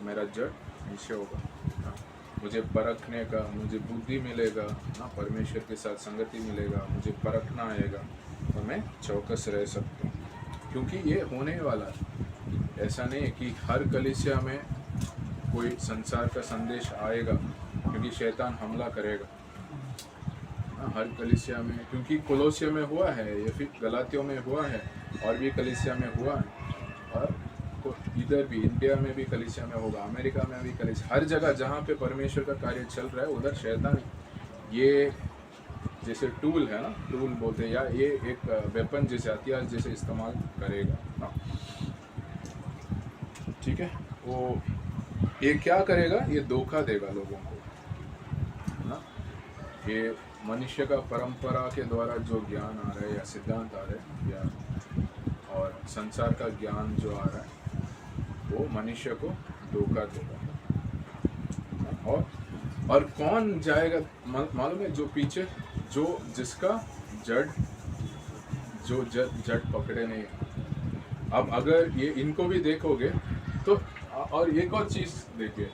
मेरा जड़ नीचे होगा ना, मुझे परखने का, मुझे बुद्धि मिलेगा ना, परमेश्वर के साथ संगति मिलेगा, मुझे परखना आएगा, तो मैं चौकस रह सकता हूँ, क्योंकि ये होने वाला है। ऐसा नहीं है कि हर कलीसिया में कोई संसार का संदेश आएगा, क्योंकि शैतान हमला करेगा ना, हर कलीसिया में, क्योंकि कोलोसिया में हुआ है, या फिर गलातियों में हुआ है, और भी कलीसिया में हुआ है, और इधर भी इंडिया में भी कलीसिया में होगा, अमेरिका में भी कलीसिया, हर जगह जहाँ पे परमेश्वर का कार्य चल रहा है उधर शैतान ये जैसे टूल है ना, टूल बोलते हैं, या ये एक वेपन जैसे हथियार जैसे इस्तेमाल करेगा ना, ठीक है। वो ये क्या करेगा, ये धोखा देगा लोगों को ना, ये मनुष्य का परंपरा के द्वारा जो ज्ञान आ रहा है, या सिद्धांत आ रहे हैं, या और संसार का ज्ञान जो आ रहा है, वो मनुष्य को धोखा देगा। और कौन जाएगा मालूम है, जो पीछे, जो जिसका जड़ पकड़े नहीं। अब अगर ये इनको भी देखोगे तो, और एक और चीज़ देखिए,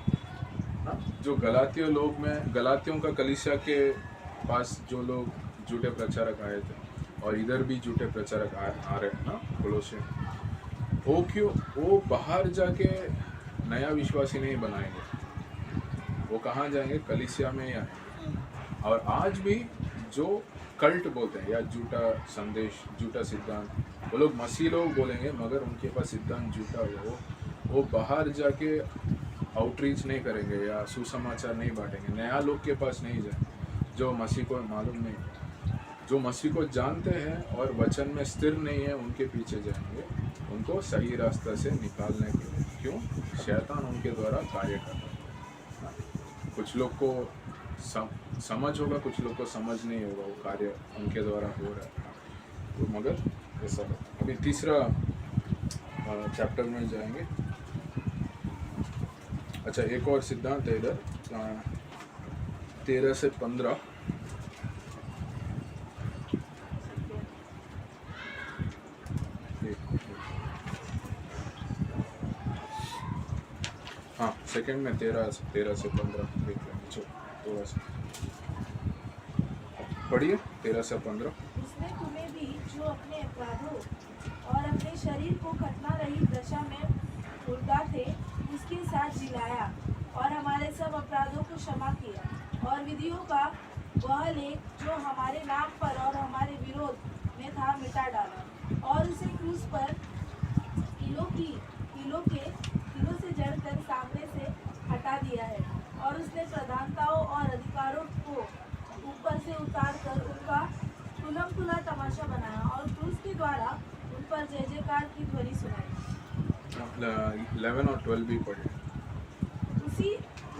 जो गलातियों लोग में, गलातियों का कलीसिया के पास जो लोग झूठे प्रचारक आए थे, और इधर भी झूठे प्रचारक आ रहे हैं ना कोलोसिया, वो क्यों, वो बाहर जाके नया विश्वासी नहीं बनाएंगे, वो कहाँ जाएंगे, कलीसिया में ही आएंगे। और आज भी जो कल्ट बोलते हैं, या झूठा संदेश, झूठा सिद्धांत, वो लोग मसीह लोग बोलेंगे, मगर उनके पास सिद्धांत झूठा हो, वो बाहर जाके आउटरीच नहीं करेंगे, या सुसमाचार नहीं बांटेंगे, नया लोग के पास नहीं जाएंगे, जो मसीह को मालूम नहीं, जो मसीह को जानते हैं और वचन में स्थिर नहीं है, उनके पीछे जाएंगे, उनको सही रास्ता से निकालने के लिए। क्यों? शैतान उनके द्वारा कार्य कर रहा है। कुछ लोग को समझ होगा, कुछ लोग को समझ नहीं होगा, वो कार्य उनके द्वारा हो रहा है, तो मगर ऐसा है। अभी तीसरा चैप्टर में जाएंगे। अच्छा, एक और सिद्धांत है इधर 13 से 15। हाँ, सेकंड में 13 से 15 देख लेंगे, थोड़ा सा पढ़िए 13 से 15। उसने तुम्हें भी, जो अपने अपराधों और अपने शरीर को खतना रहित दशा में मुर्दा थे, उसके साथ जिलाया, और हमारे सब अपराधों को क्षमा किया, और विधियों का वह लेख जो हमारे नाम पर और हमारे विरोध में था मिटा डाला, और उसे क्रूस पर किलो से जड़कर सामने से हटा दिया है। और उसने प्रधानताओं और अधिकारों को ऊपर से उतार कर उनका तुलम तुला तमाशा बनाया, और क्रूस के द्वारा उन पर जय जयकार की ध्वनि सुनाई। 11 और 12 भी पढ़े।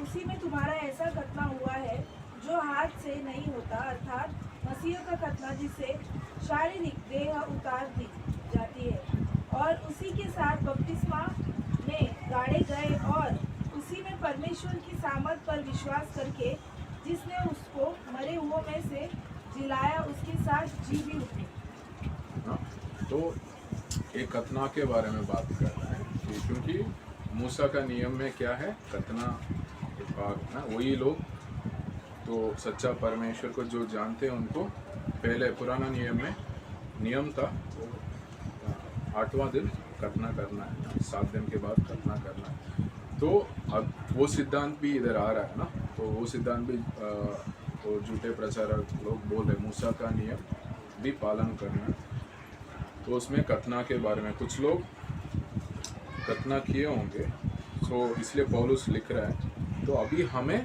उसी में तुम्हारा ऐसा खतना हुआ है जो हाथ से नहीं होता, अर्थात मसीह का खतना, जिससे शारीरिक देह उतार दी जाती है, और उसी के साथ बपतिस्मा में गाड़े गए, और उसी में परमेश्वर की सामर्थ पर विश्वास करके जिसने उसको मरे हुओं में से जिलाया, उसके साथ जी भी उठे। तो एक खतना के बारे में बात कर रहे हैं, क्योंकि मूसा का नियम में क्या है, खतना भाग ना, वही लोग तो सच्चा परमेश्वर को जो जानते हैं उनको पहले पुराना नियम में नियम था, तो 8वां दिन खतना करना है, 7 दिन के बाद खतना करना है। तो अब वो सिद्धांत भी इधर आ रहा है ना, तो वो सिद्धांत भी तो झूठे प्रचारक लोग बोल रहे मूसा का नियम भी पालन करना है। तो उसमें खतना के बारे में कुछ लोग खतना किए होंगे, तो इसलिए पौलुस लिख रहा है, तो अभी हमें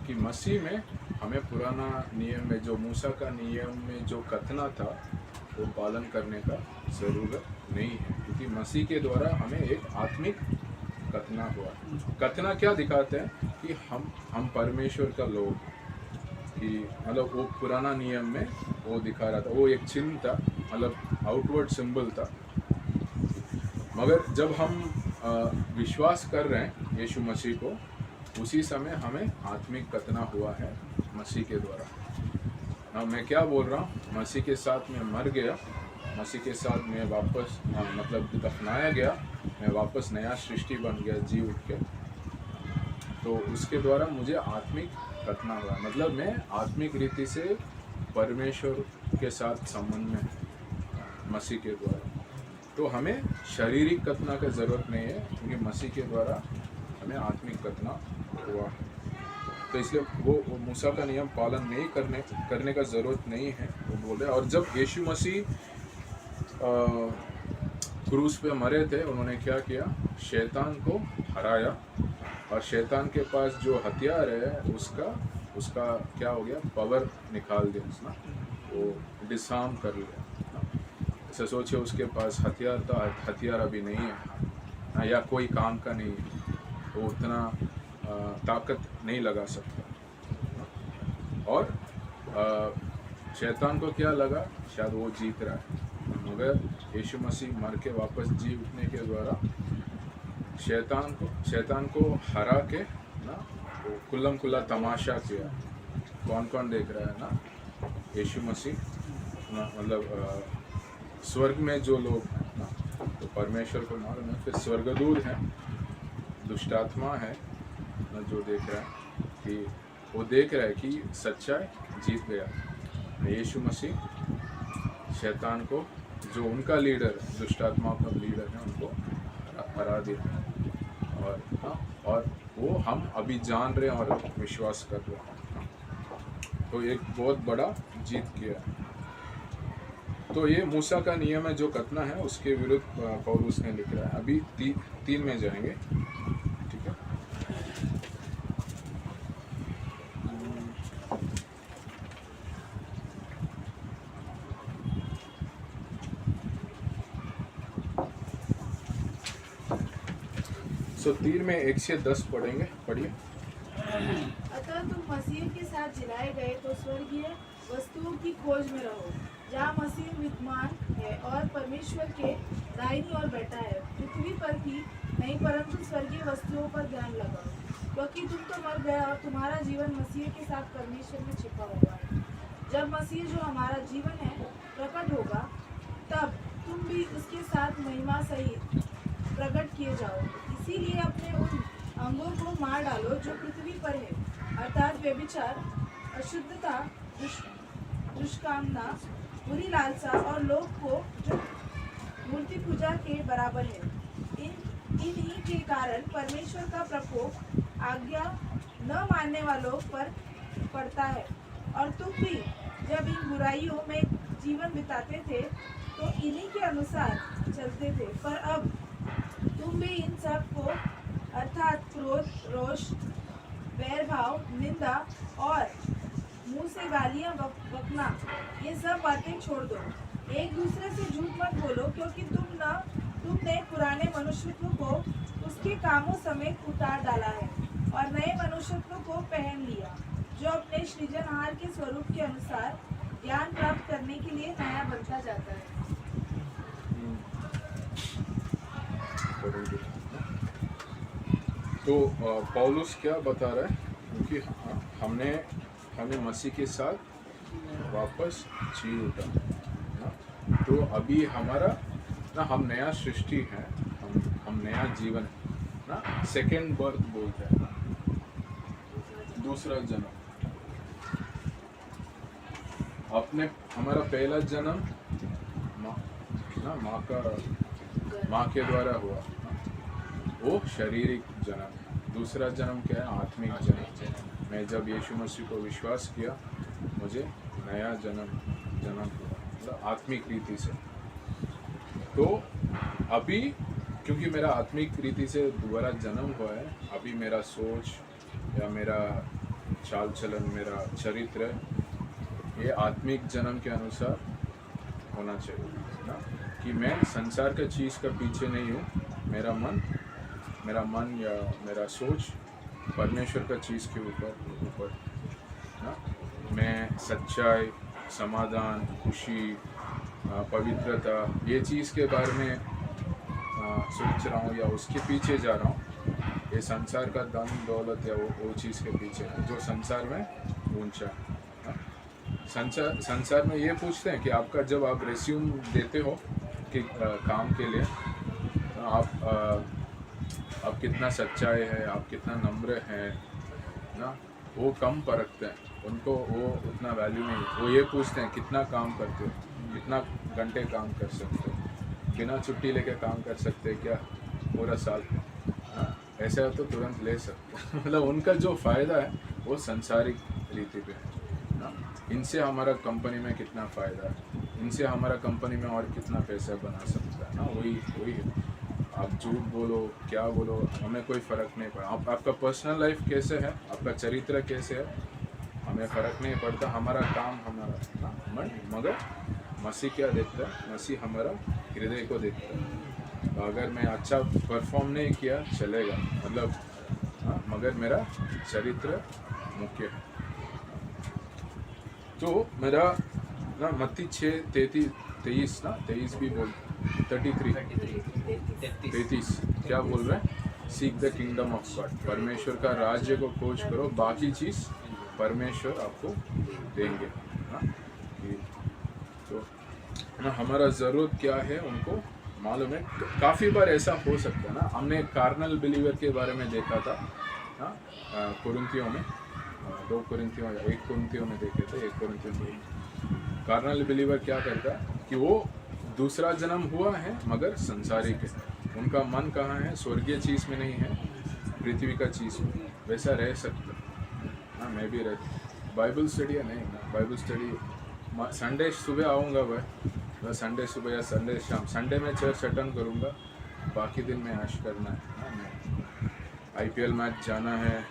कि मसीह में हमें पुराना नियम में जो मूसा का नियम में जो खतना था वो पालन करने का ज़रूरत नहीं है, क्योंकि मसीह के द्वारा हमें एक आत्मिक खतना हुआ। खतना क्या दिखाते हैं कि हम परमेश्वर का लोग, कि मतलब वो पुराना नियम में वो दिखा रहा था, वो एक चिन्ह था, मतलब आउटवर्ड सिंबल था। मगर जब हम विश्वास कर रहे हैं यीशु मसीह को, उसी समय हमें आत्मिक कतना हुआ है मसीह के द्वारा। अब मैं क्या बोल रहा हूँ, मसीह के साथ मैं मर गया, मसीह के साथ मैं वापस मतलब दफनाया गया, मैं वापस नया सृष्टि बन गया जी उठ के, तो उसके द्वारा मुझे आत्मिक कतना हुआ, मतलब मैं आत्मिक रीति से परमेश्वर के साथ संबंध में मसीह के द्वारा। तो हमें शारीरिक कतना का ज़रूरत नहीं है, क्योंकि मसीह के द्वारा हमें आत्मिक कतना हुआ है। तो इसलिए वो मूसा का नियम पालन नहीं करने का ज़रूरत नहीं है, वो बोल रहे। और जब यीशु मसीह क्रूस पे मरे थे, उन्होंने क्या किया, शैतान को हराया, और शैतान के पास जो हथियार है उसका क्या हो गया, पावर निकाल दिया उसने, वो डिसआर्म कर लिया। ऐसा सोचे उसके पास हथियार था, हथियार अभी नहीं है या कोई काम का नहीं है, वो उतना ताकत नहीं लगा सकता। और शैतान को क्या लगा, शायद वो जीत रहा है, मगर यीशु मसीह मर के वापस जी उठने के द्वारा शैतान को हरा के ना, वो खुल्लम खुल्ला तमाशा किया। कौन कौन देख रहा है ना, यीशु मसीह ना, मतलब स्वर्ग में जो लोग ना, तो परमेश्वर को मालूम है, फिर स्वर्गदूत हैं, दुष्टात्मा है ना, जो देख रहा है कि वो देख रहा है कि सच्चाई जीत गया। यीशु मसीह शैतान को, जो उनका लीडर है, दुष्टात्मा का लीडर है, उनको हरा दिया। और वो हम अभी जान रहे हैं और विश्वास कर रहे हैं, तो एक बहुत बड़ा जीत किया। तो ये मूसा का नियम है जो कतना है, उसके विरुद्ध पौलुस ने लिख रहा है। अभी 3 में जाएंगे, ठीक है। सो 3 में 1 से 10 पढ़ेंगे, पढ़िए। अतः तुम मसीह के साथ जिलाए गए तो स्वर्गीय वस्तुओं की खोज में रहो, जहाँ मसीह विद्यमान है और परमेश्वर के दाहिनी ओर बैठा है। पृथ्वी पर ही नहीं परंतु स्वर्गीय वस्तुओं पर ध्यान लगाओ, क्योंकि तुम तो मर गए और तुम्हारा जीवन मसीह के साथ परमेश्वर में छिपा हुआ है। जब मसीह जो हमारा जीवन है प्रकट होगा, तब तुम भी उसके साथ महिमा सहित प्रकट किए जाओगे। इसीलिए अपने उन अंगों को मार डालो जो पृथ्वी पर है, अर्थात व्यभिचार, अशुद्धता, दुष्कामना, बुरी लालसा और लोभ को जो मूर्ति पूजा के बराबर है। इन्हीं के कारण परमेश्वर का प्रकोप आज्ञा न मानने वालों पर पड़ता है। और तुम भी जब इन बुराइयों में जीवन बिताते थे तो इन्हीं के अनुसार चलते थे, पर अब तुम भी इन सब को अर्थात क्रोध, रोष, वैरभाव, निंदा और मुंह से गालियां बकना, ये सब बातें छोड़ दो। एक दूसरे से झूठ मत बोलो, क्योंकि तुमने पुराने मनुष्यत्व को उसके कामों समेत उतार डाला है और नए मनुष्यत्व को पहन लिया, जो अपने सृजनहार के स्वरूप के अनुसार ज्ञान प्राप्त करने के लिए नया बनता जाता है। तो पौलुस क्या बता रहा है, क्योंकि हमें मसीह के साथ वापस जी उठा ना, तो अभी हमारा ना, हम नया सृष्टि है, हम नया जीवन ना, सेकेंड बर्थ बोलते हैं, दूसरा जन्म। हमारा पहला जन्म माँ के द्वारा हुआ, वो शारीरिक जन्म। दूसरा जन्म क्या है, आत्मिक जन्म। मैं जब यीशु मसीह को विश्वास किया, मुझे नया जन्म हुआ, मतलब आत्मिक रीति से। तो अभी क्योंकि मेरा आत्मिक रीति से दोबारा जन्म हुआ है, अभी मेरा सोच या मेरा चाल चलन, मेरा चरित्र, ये आत्मिक जन्म के अनुसार होना चाहिए ना, कि मैं संसार का चीज़ का पीछे नहीं हूँ। मेरा मन या मेरा सोच परमेश्वर का चीज़ के ऊपर ना, मैं सच्चाई, समाधान, खुशी, पवित्रता, ये चीज़ के बारे में सोच रहा हूँ या उसके पीछे जा रहा हूँ। ये संसार का धन दौलत या वो चीज़ के पीछे है जो संसार में ऊंचा है। हाँ? संसार में ये पूछते हैं कि आपका जब आप रेज्यूम देते हो कि काम के लिए तो आप कितना सच्चाई है, आप कितना नम्र है ना, वो कम परखते हैं, उनको वो उतना वैल्यू नहीं। वो ये पूछते हैं कितना काम करते हो, कितना घंटे काम कर सकते हो, बिना छुट्टी लेके काम कर सकते हैं क्या पूरा साल। हाँ, ऐसा तो तुरंत ले सकते मतलब उनका जो फ़ायदा है वो सांसारिक रीति पे है ना। इनसे हमारा कंपनी में कितना फ़ायदा है, इनसे हमारा कंपनी में और कितना पैसा बना सकता है ना, वही है। आप झूठ बोलो क्या बोलो, हमें कोई फ़र्क नहीं पड़ा। आपका पर्सनल लाइफ कैसे है, आपका चरित्र कैसे है, हमें फ़र्क नहीं पड़ता। हमारा काम हमारा मन, मगर मसीह क्या देखता है, मसीह हमारा हृदय को देखता है। तो अगर मैं अच्छा परफॉर्म नहीं किया चलेगा, मतलब हाँ, मगर मेरा चरित्र मुख्य है। तो मेरा ना मत्ती 6:33 ना 23 भी बोल 33 क्या बोल रहे हैं, seek the kingdom of God, परमेश्वर का राज्य को खोज करो, बाकी चीज़ परमेश्वर आपको देंगे ना। तो ना हमारा ज़रूरत क्या है उनको मालूम है। काफ़ी बार ऐसा हो सकता है ना, हमने कार्नल बिलीवर के बारे में देखा था ना, कुरिन्थियों में 2 कुरिन्थियों या 1 कुरिन्थियों में देखे थे, 1 कुरिन्थियों में। कार्नल बिलीवर क्या करता है कि वो दूसरा जन्म हुआ है मगर संसारिक है, उनका मन कहाँ है, स्वर्गीय चीज़ में नहीं है, पृथ्वी का चीज़ में। वैसा रह सकता हाँ, मैं भी रहता। बाइबल स्टडी है नहीं ना, बाइबल स्टडी संडे सुबह आऊँगा भाई, संडे सुबह या संडे शाम। संडे में चर्च अटेंड करूँगा, बाकी दिन में ऐश करना है ना, मैं IPL मैच जाना है,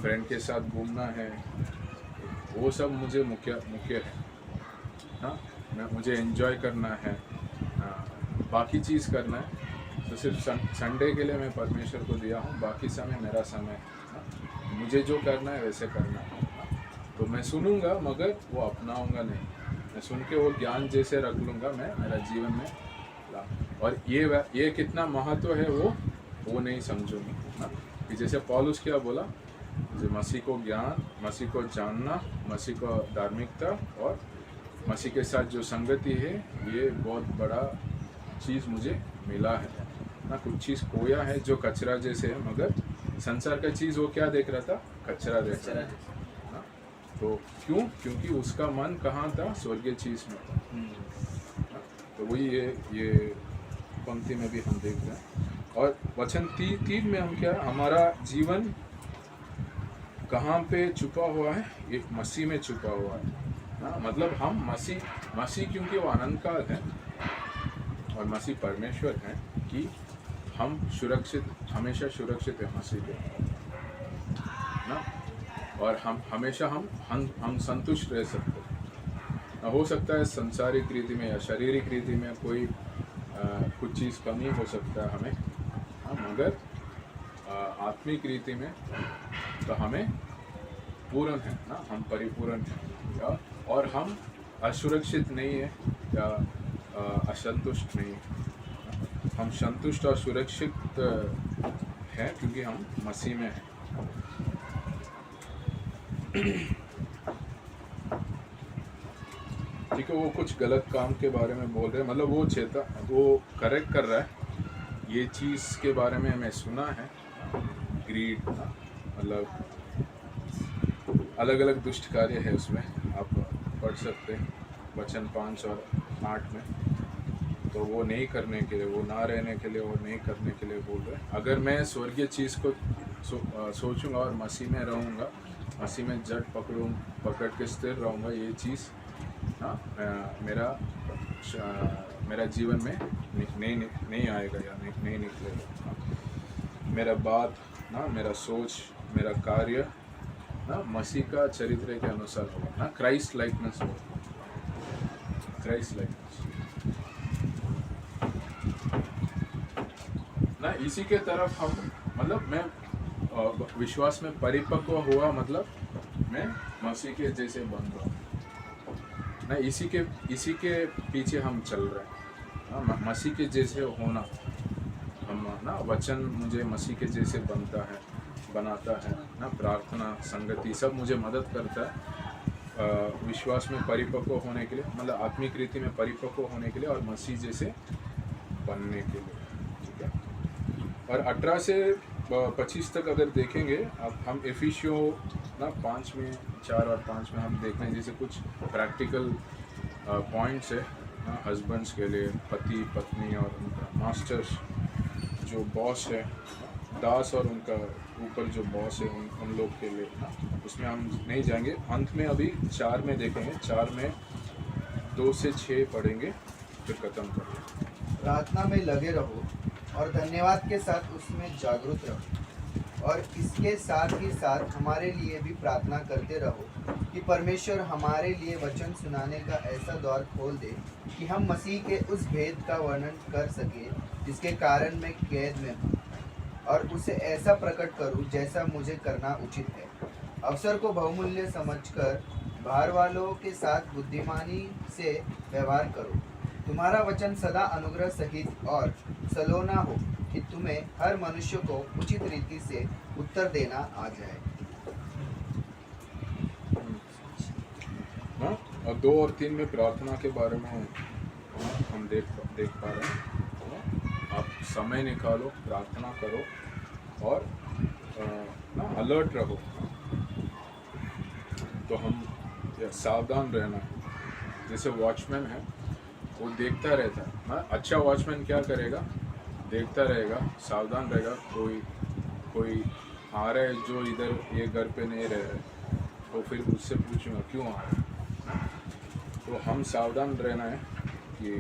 फ्रेंड के साथ घूमना है, वो सब मुझे मुख्य है हाँ। मुझे एंजॉय करना है हाँ, बाकी चीज़ करना है। तो सिर्फ संडे के लिए मैं परमेश्वर को दिया हूँ, बाकी समय मेरा समय हाँ, मुझे जो करना है वैसे करना है हाँ। तो मैं सुनूंगा मगर वो अपनाऊंगा नहीं, मैं सुन के वो ज्ञान जैसे रख लूँगा मैं मेरा जीवन में ला। और ये कितना महत्व है वो नहीं समझूंगा हाँ। कि जैसे पौलुस क्या बोला, जो मसीह को ज्ञान, मसीह को जानना, मसीह को धार्मिकता और मसीह के साथ जो संगति है, ये बहुत बड़ा चीज़ मुझे मिला है ना। कुछ चीज़ खोया है जो कचरा जैसे है, मगर संसार का चीज़ वो क्या देख रहा था, कचरा देख रहा था। तो क्योंकि उसका मन कहाँ था, स्वर्गीय चीज़ में था। तो वही ये पंक्ति में भी हम देख रहे हैं। और वचन 3 में हम क्या, हमारा जीवन कहाँ पे छुपा हुआ है, ये मसीह में छुपा हुआ है हाँ। मतलब हम मसीह क्योंकि वो अनंत काल है और मसीह परमेश्वर है कि हम हमेशा सुरक्षित है मसीह के ना। और हम हमेशा हम संतुष्ट रह सकते हैं। हो सकता है संसारिक रीति में या शारीरिक रीति में कोई कुछ चीज़ कमी हो सकता है हमें हाँ, मगर आत्मिक रीति में तो हमें पूर्ण है ना, हम परिपूर्ण हैं और हम असुरक्षित नहीं है या असंतुष्ट नहीं है। हम संतुष्ट और सुरक्षित हैं क्योंकि हम मसीह में हैं। ठीक है, वो कुछ गलत काम के बारे में बोल रहे हैं, मतलब वो करेक्ट कर रहा है। ये चीज़ के बारे में मैं सुना है, ग्रीड मतलब अलग अलग दुष्ट कार्य है उसमें, आप पढ़ सकते हैं वचन 5 और 8 में। तो वो नहीं करने के लिए, वो ना रहने के लिए, वो नहीं करने के लिए बोल रहे हैं। अगर मैं स्वर्गीय चीज़ को सोचूंगा और मसीह में रहूँगा, मसीह में जड़ पकड़ के स्थिर रहूँगा, ये चीज़ हाँ मेरा जीवन में नहीं आएगा या नहीं निकलेगा। मेरा बात ना, मेरा सोच, मेरा कार्य ना मसीह का चरित्र के अनुसार होगा ना, क्राइस्ट लाइकनेस होगा, क्राइस्ट लाइकनेस ना। इसी के तरफ हम मतलब मैं विश्वास में परिपक्व हुआ, मतलब मैं मसीह के जैसे बन रहा हूँ ना। इसी के पीछे हम चल रहे हैं हाँ, मसीह के जैसे होना हम ना वचन मुझे मसीह के जैसे बनाता है ना, प्रार्थना संगति सब मुझे मदद करता है विश्वास में परिपक्व होने के लिए, मतलब आत्मिक रीति में परिपक्व होने के लिए और मसीह जैसे बनने के लिए, ठीक है। और 18 से 25 तक अगर देखेंगे अब हम एफिशियो ना 5 में 4 और 5 में हम देखने जैसे कुछ प्रैक्टिकल पॉइंट्स है ना, हस्बैंड्स के लिए, पति पत्नी और उनका मास्टर्स जो बॉस है, दास और उनका ऊपर जो बॉस है उन लोग के लिए ना, उसमें हम नहीं जाएंगे। अंत में अभी 4 में देखेंगे, 4 में 2 से 6 पढ़ेंगे फिर ख़त्म करेंगे। प्रार्थना में लगे रहो और धन्यवाद के साथ उसमें जागरूक रहो, और इसके साथ ही साथ हमारे लिए भी प्रार्थना करते रहो कि परमेश्वर हमारे लिए वचन सुनाने का ऐसा द्वार खोल दे कि हम मसीह के उस भेद का वर्णन कर सके जिसके कारण मैं कैद में हूँ, और उसे ऐसा प्रकट करूँ जैसा मुझे करना उचित है। अवसर को बहुमूल्य समझकर बाहर वालों के साथ बुद्धिमानी से व्यवहार करो। तुम्हारा वचन सदा अनुग्रह सहित और सलोना हो कि तुम्हें हर मनुष्य को उचित रीति से उत्तर देना आ जाए। हाँ, और 2 और 3 में प्रार्थना के बारे में हम देख पा रहे हैं। आप समय निकालो, प्रार्थना करो और ना अलर्ट रहो। तो हम सावधान रहना है। जैसे वॉचमैन है वो देखता रहता है ना, अच्छा वॉचमैन क्या करेगा, देखता रहेगा, सावधान रहेगा। कोई आ रहा है जो इधर ये घर पे नहीं रह रहे, तो फिर उससे पूछूंगा क्यों आ रहा है। तो हम सावधान रहना है कि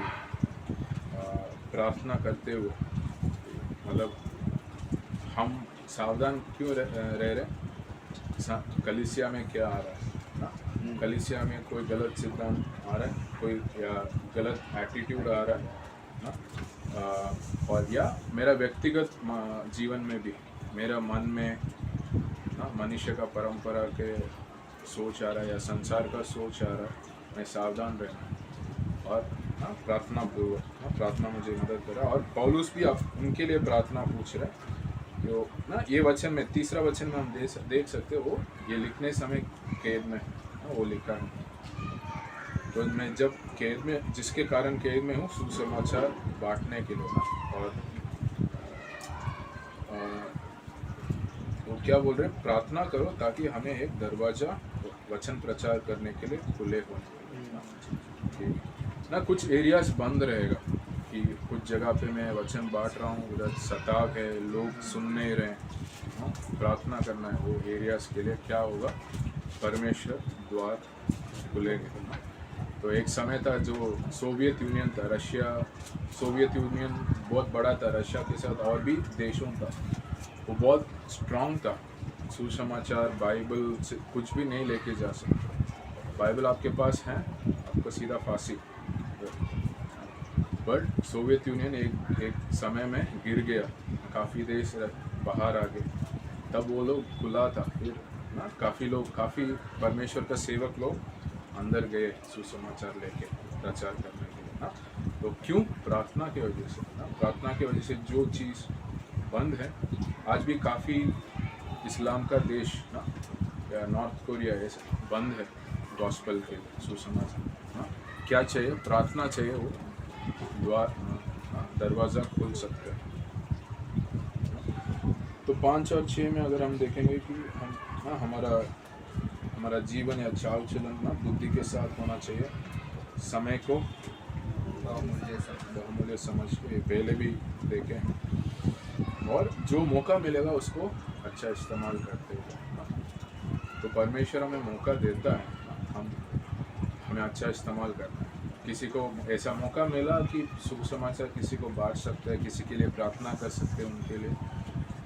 प्रार्थना करते हुए, मतलब हम सावधान क्यों रह रहे, कलीसिया में क्या आ रहा है ना, कलीसिया में कोई गलत सिद्धांत आ रहा है, कोई या गलत एटीट्यूड आ रहा है ना, और या मेरा व्यक्तिगत जीवन में भी मेरा मन में ना मनुष्य का परंपरा के सोच आ रहा है या संसार का सोच आ रहा है। मैं सावधान रहना और प्रार्थना पूर्वक, प्रार्थना मुझे मदद करा। और पौलुस भी आप उनके लिए प्रार्थना पूछ रहे हैं। जो ना ये वचन में 3रा वचन में हम देख सकते हो, ये लिखने समय कैद में वो लिखा है। तो मैं जब कैद में, जिसके कारण कैद में हूँ, सुसमाचार बांटने के लिए। और वो क्या बोल रहे हैं, प्रार्थना करो ताकि हमें एक दरवाज़ा वचन प्रचार करने के लिए खुले हो ना। कुछ एरियाज बंद रहेगा कि कुछ जगह पे मैं वचन बांट रहा हूँ, उधर सताव है, लोग सुन नहीं रहे हैं, प्रार्थना करना है। वो एरियाज के लिए क्या होगा, परमेश्वर द्वार खुलेंगे। तो एक समय था जो सोवियत यूनियन था, सोवियत यूनियन बहुत बड़ा था, रशिया के साथ और भी देशों था, वो बहुत स्ट्रांग था। सुसमाचार बाइबल से कुछ भी नहीं लेके जा सकते। बाइबल आपके पास है, आपको सीधा फांसी। बट सोवियत यूनियन एक समय में गिर गया, काफ़ी देश बाहर आ गए, तब वो लोग खुला था। फिर ना काफ़ी परमेश्वर का सेवक लोग अंदर गए सुसमाचार लेके प्रचार करने के लिए ना। तो क्यों, प्रार्थना की वजह से ना। प्रार्थना की वजह से जो चीज़ बंद है, आज भी काफ़ी इस्लाम का देश ना या नॉर्थ कोरिया ऐसे बंद है गॉस्पेल के लिए, सुसमाचार ना। क्या चाहिए, प्रार्थना चाहिए, वो द्वार दरवाज़ा खोल सकते हैं। तो 5 और 6 में अगर हम देखेंगे कि हम ना हमारा जीवन या चाल चलन ना बुद्धि के साथ होना चाहिए, समय को बहुमूल्य समझ के पहले भी देखे हैं, और जो मौका मिलेगा उसको अच्छा इस्तेमाल करते हुए। तो परमेश्वर हमें मौका देता है, हमें अच्छा इस्तेमाल करना है। किसी को ऐसा मौका मिला कि सुसमाचार किसी को बांट सकते हैं, किसी के लिए प्रार्थना कर सकते हैं उनके लिए,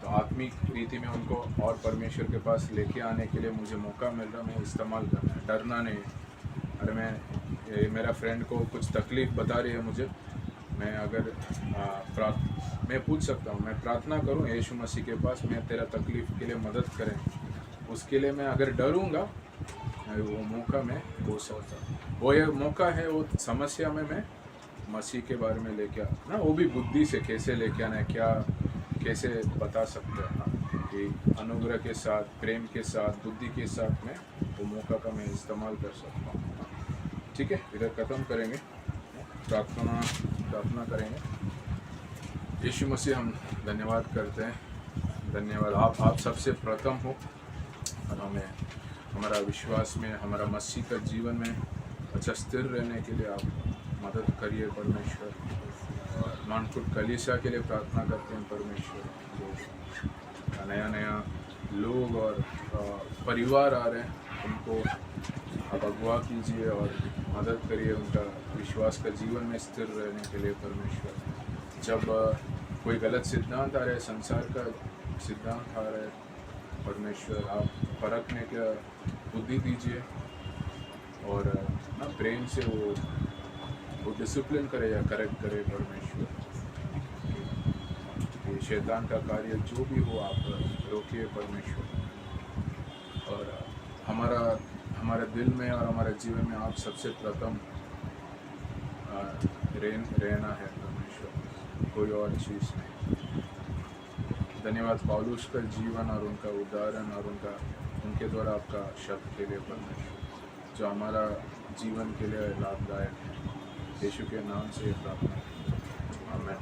तो आत्मिक रीति में उनको और परमेश्वर के पास लेके आने के लिए मुझे मौका मिल रहा, मैं इस्तेमाल करना है, डरना नहीं। अरे मेरा फ्रेंड को कुछ तकलीफ़ बता रही है मुझे, मैं अगर मैं पूछ सकता हूँ, मैं प्रार्थना करूँ यीशु मसीह के पास, मैं तेरा तकलीफ़ के लिए मदद करें, उसके लिए मैं अगर डरूँगा, वो मौका मैं हो सकता हूँ। वो ये मौका है, वो समस्या में मैं मसीह के बारे में लेके ना, वो भी बुद्धि से कैसे लेके आना है, क्या कैसे बता सकते हैं ना कि अनुग्रह के साथ, प्रेम के साथ, बुद्धि के साथ में वो मौका का मैं इस्तेमाल कर सकता हूँ। ठीक है, इधर ख़त्म करेंगे, प्रार्थना करेंगे। यीशु मसीह हम धन्यवाद करते हैं, धन्यवाद आप सबसे प्रथम हो और हमें हमारा विश्वास में, हमारा मसीह का जीवन में अच्छा स्थिर रहने के लिए आप मदद करिए परमेश्वर। और मानकुट कलीसिया के लिए प्रार्थना करते हैं परमेश्वर, जो नया लोग और परिवार आ रहे हैं उनको आप अगवा कीजिए और मदद करिए उनका विश्वास का जीवन में स्थिर रहने के लिए परमेश्वर। जब कोई गलत सिद्धांत आ रहा है, संसार का सिद्धांत आ रहा है परमेश्वर, आप परखने का बुद्धि दीजिए और ना प्रेम से वो डिसिप्लिन करे या करेक्ट करे परमेश्वर। कि शैतान का कार्य जो भी हो आप रोकिए परमेश्वर। और हमारे दिल में और हमारे जीवन में आप सबसे प्रथम रहना है परमेश्वर, कोई और चीज़ नहीं। धन्यवाद पौलुस का जीवन और उनका उदाहरण और उनके द्वारा आपका शब्द के लिए परमेश्वर, जो हमारा जीवन के लिए लाभदायक है। यीशु के नाम से प्रार्थना, आमीन।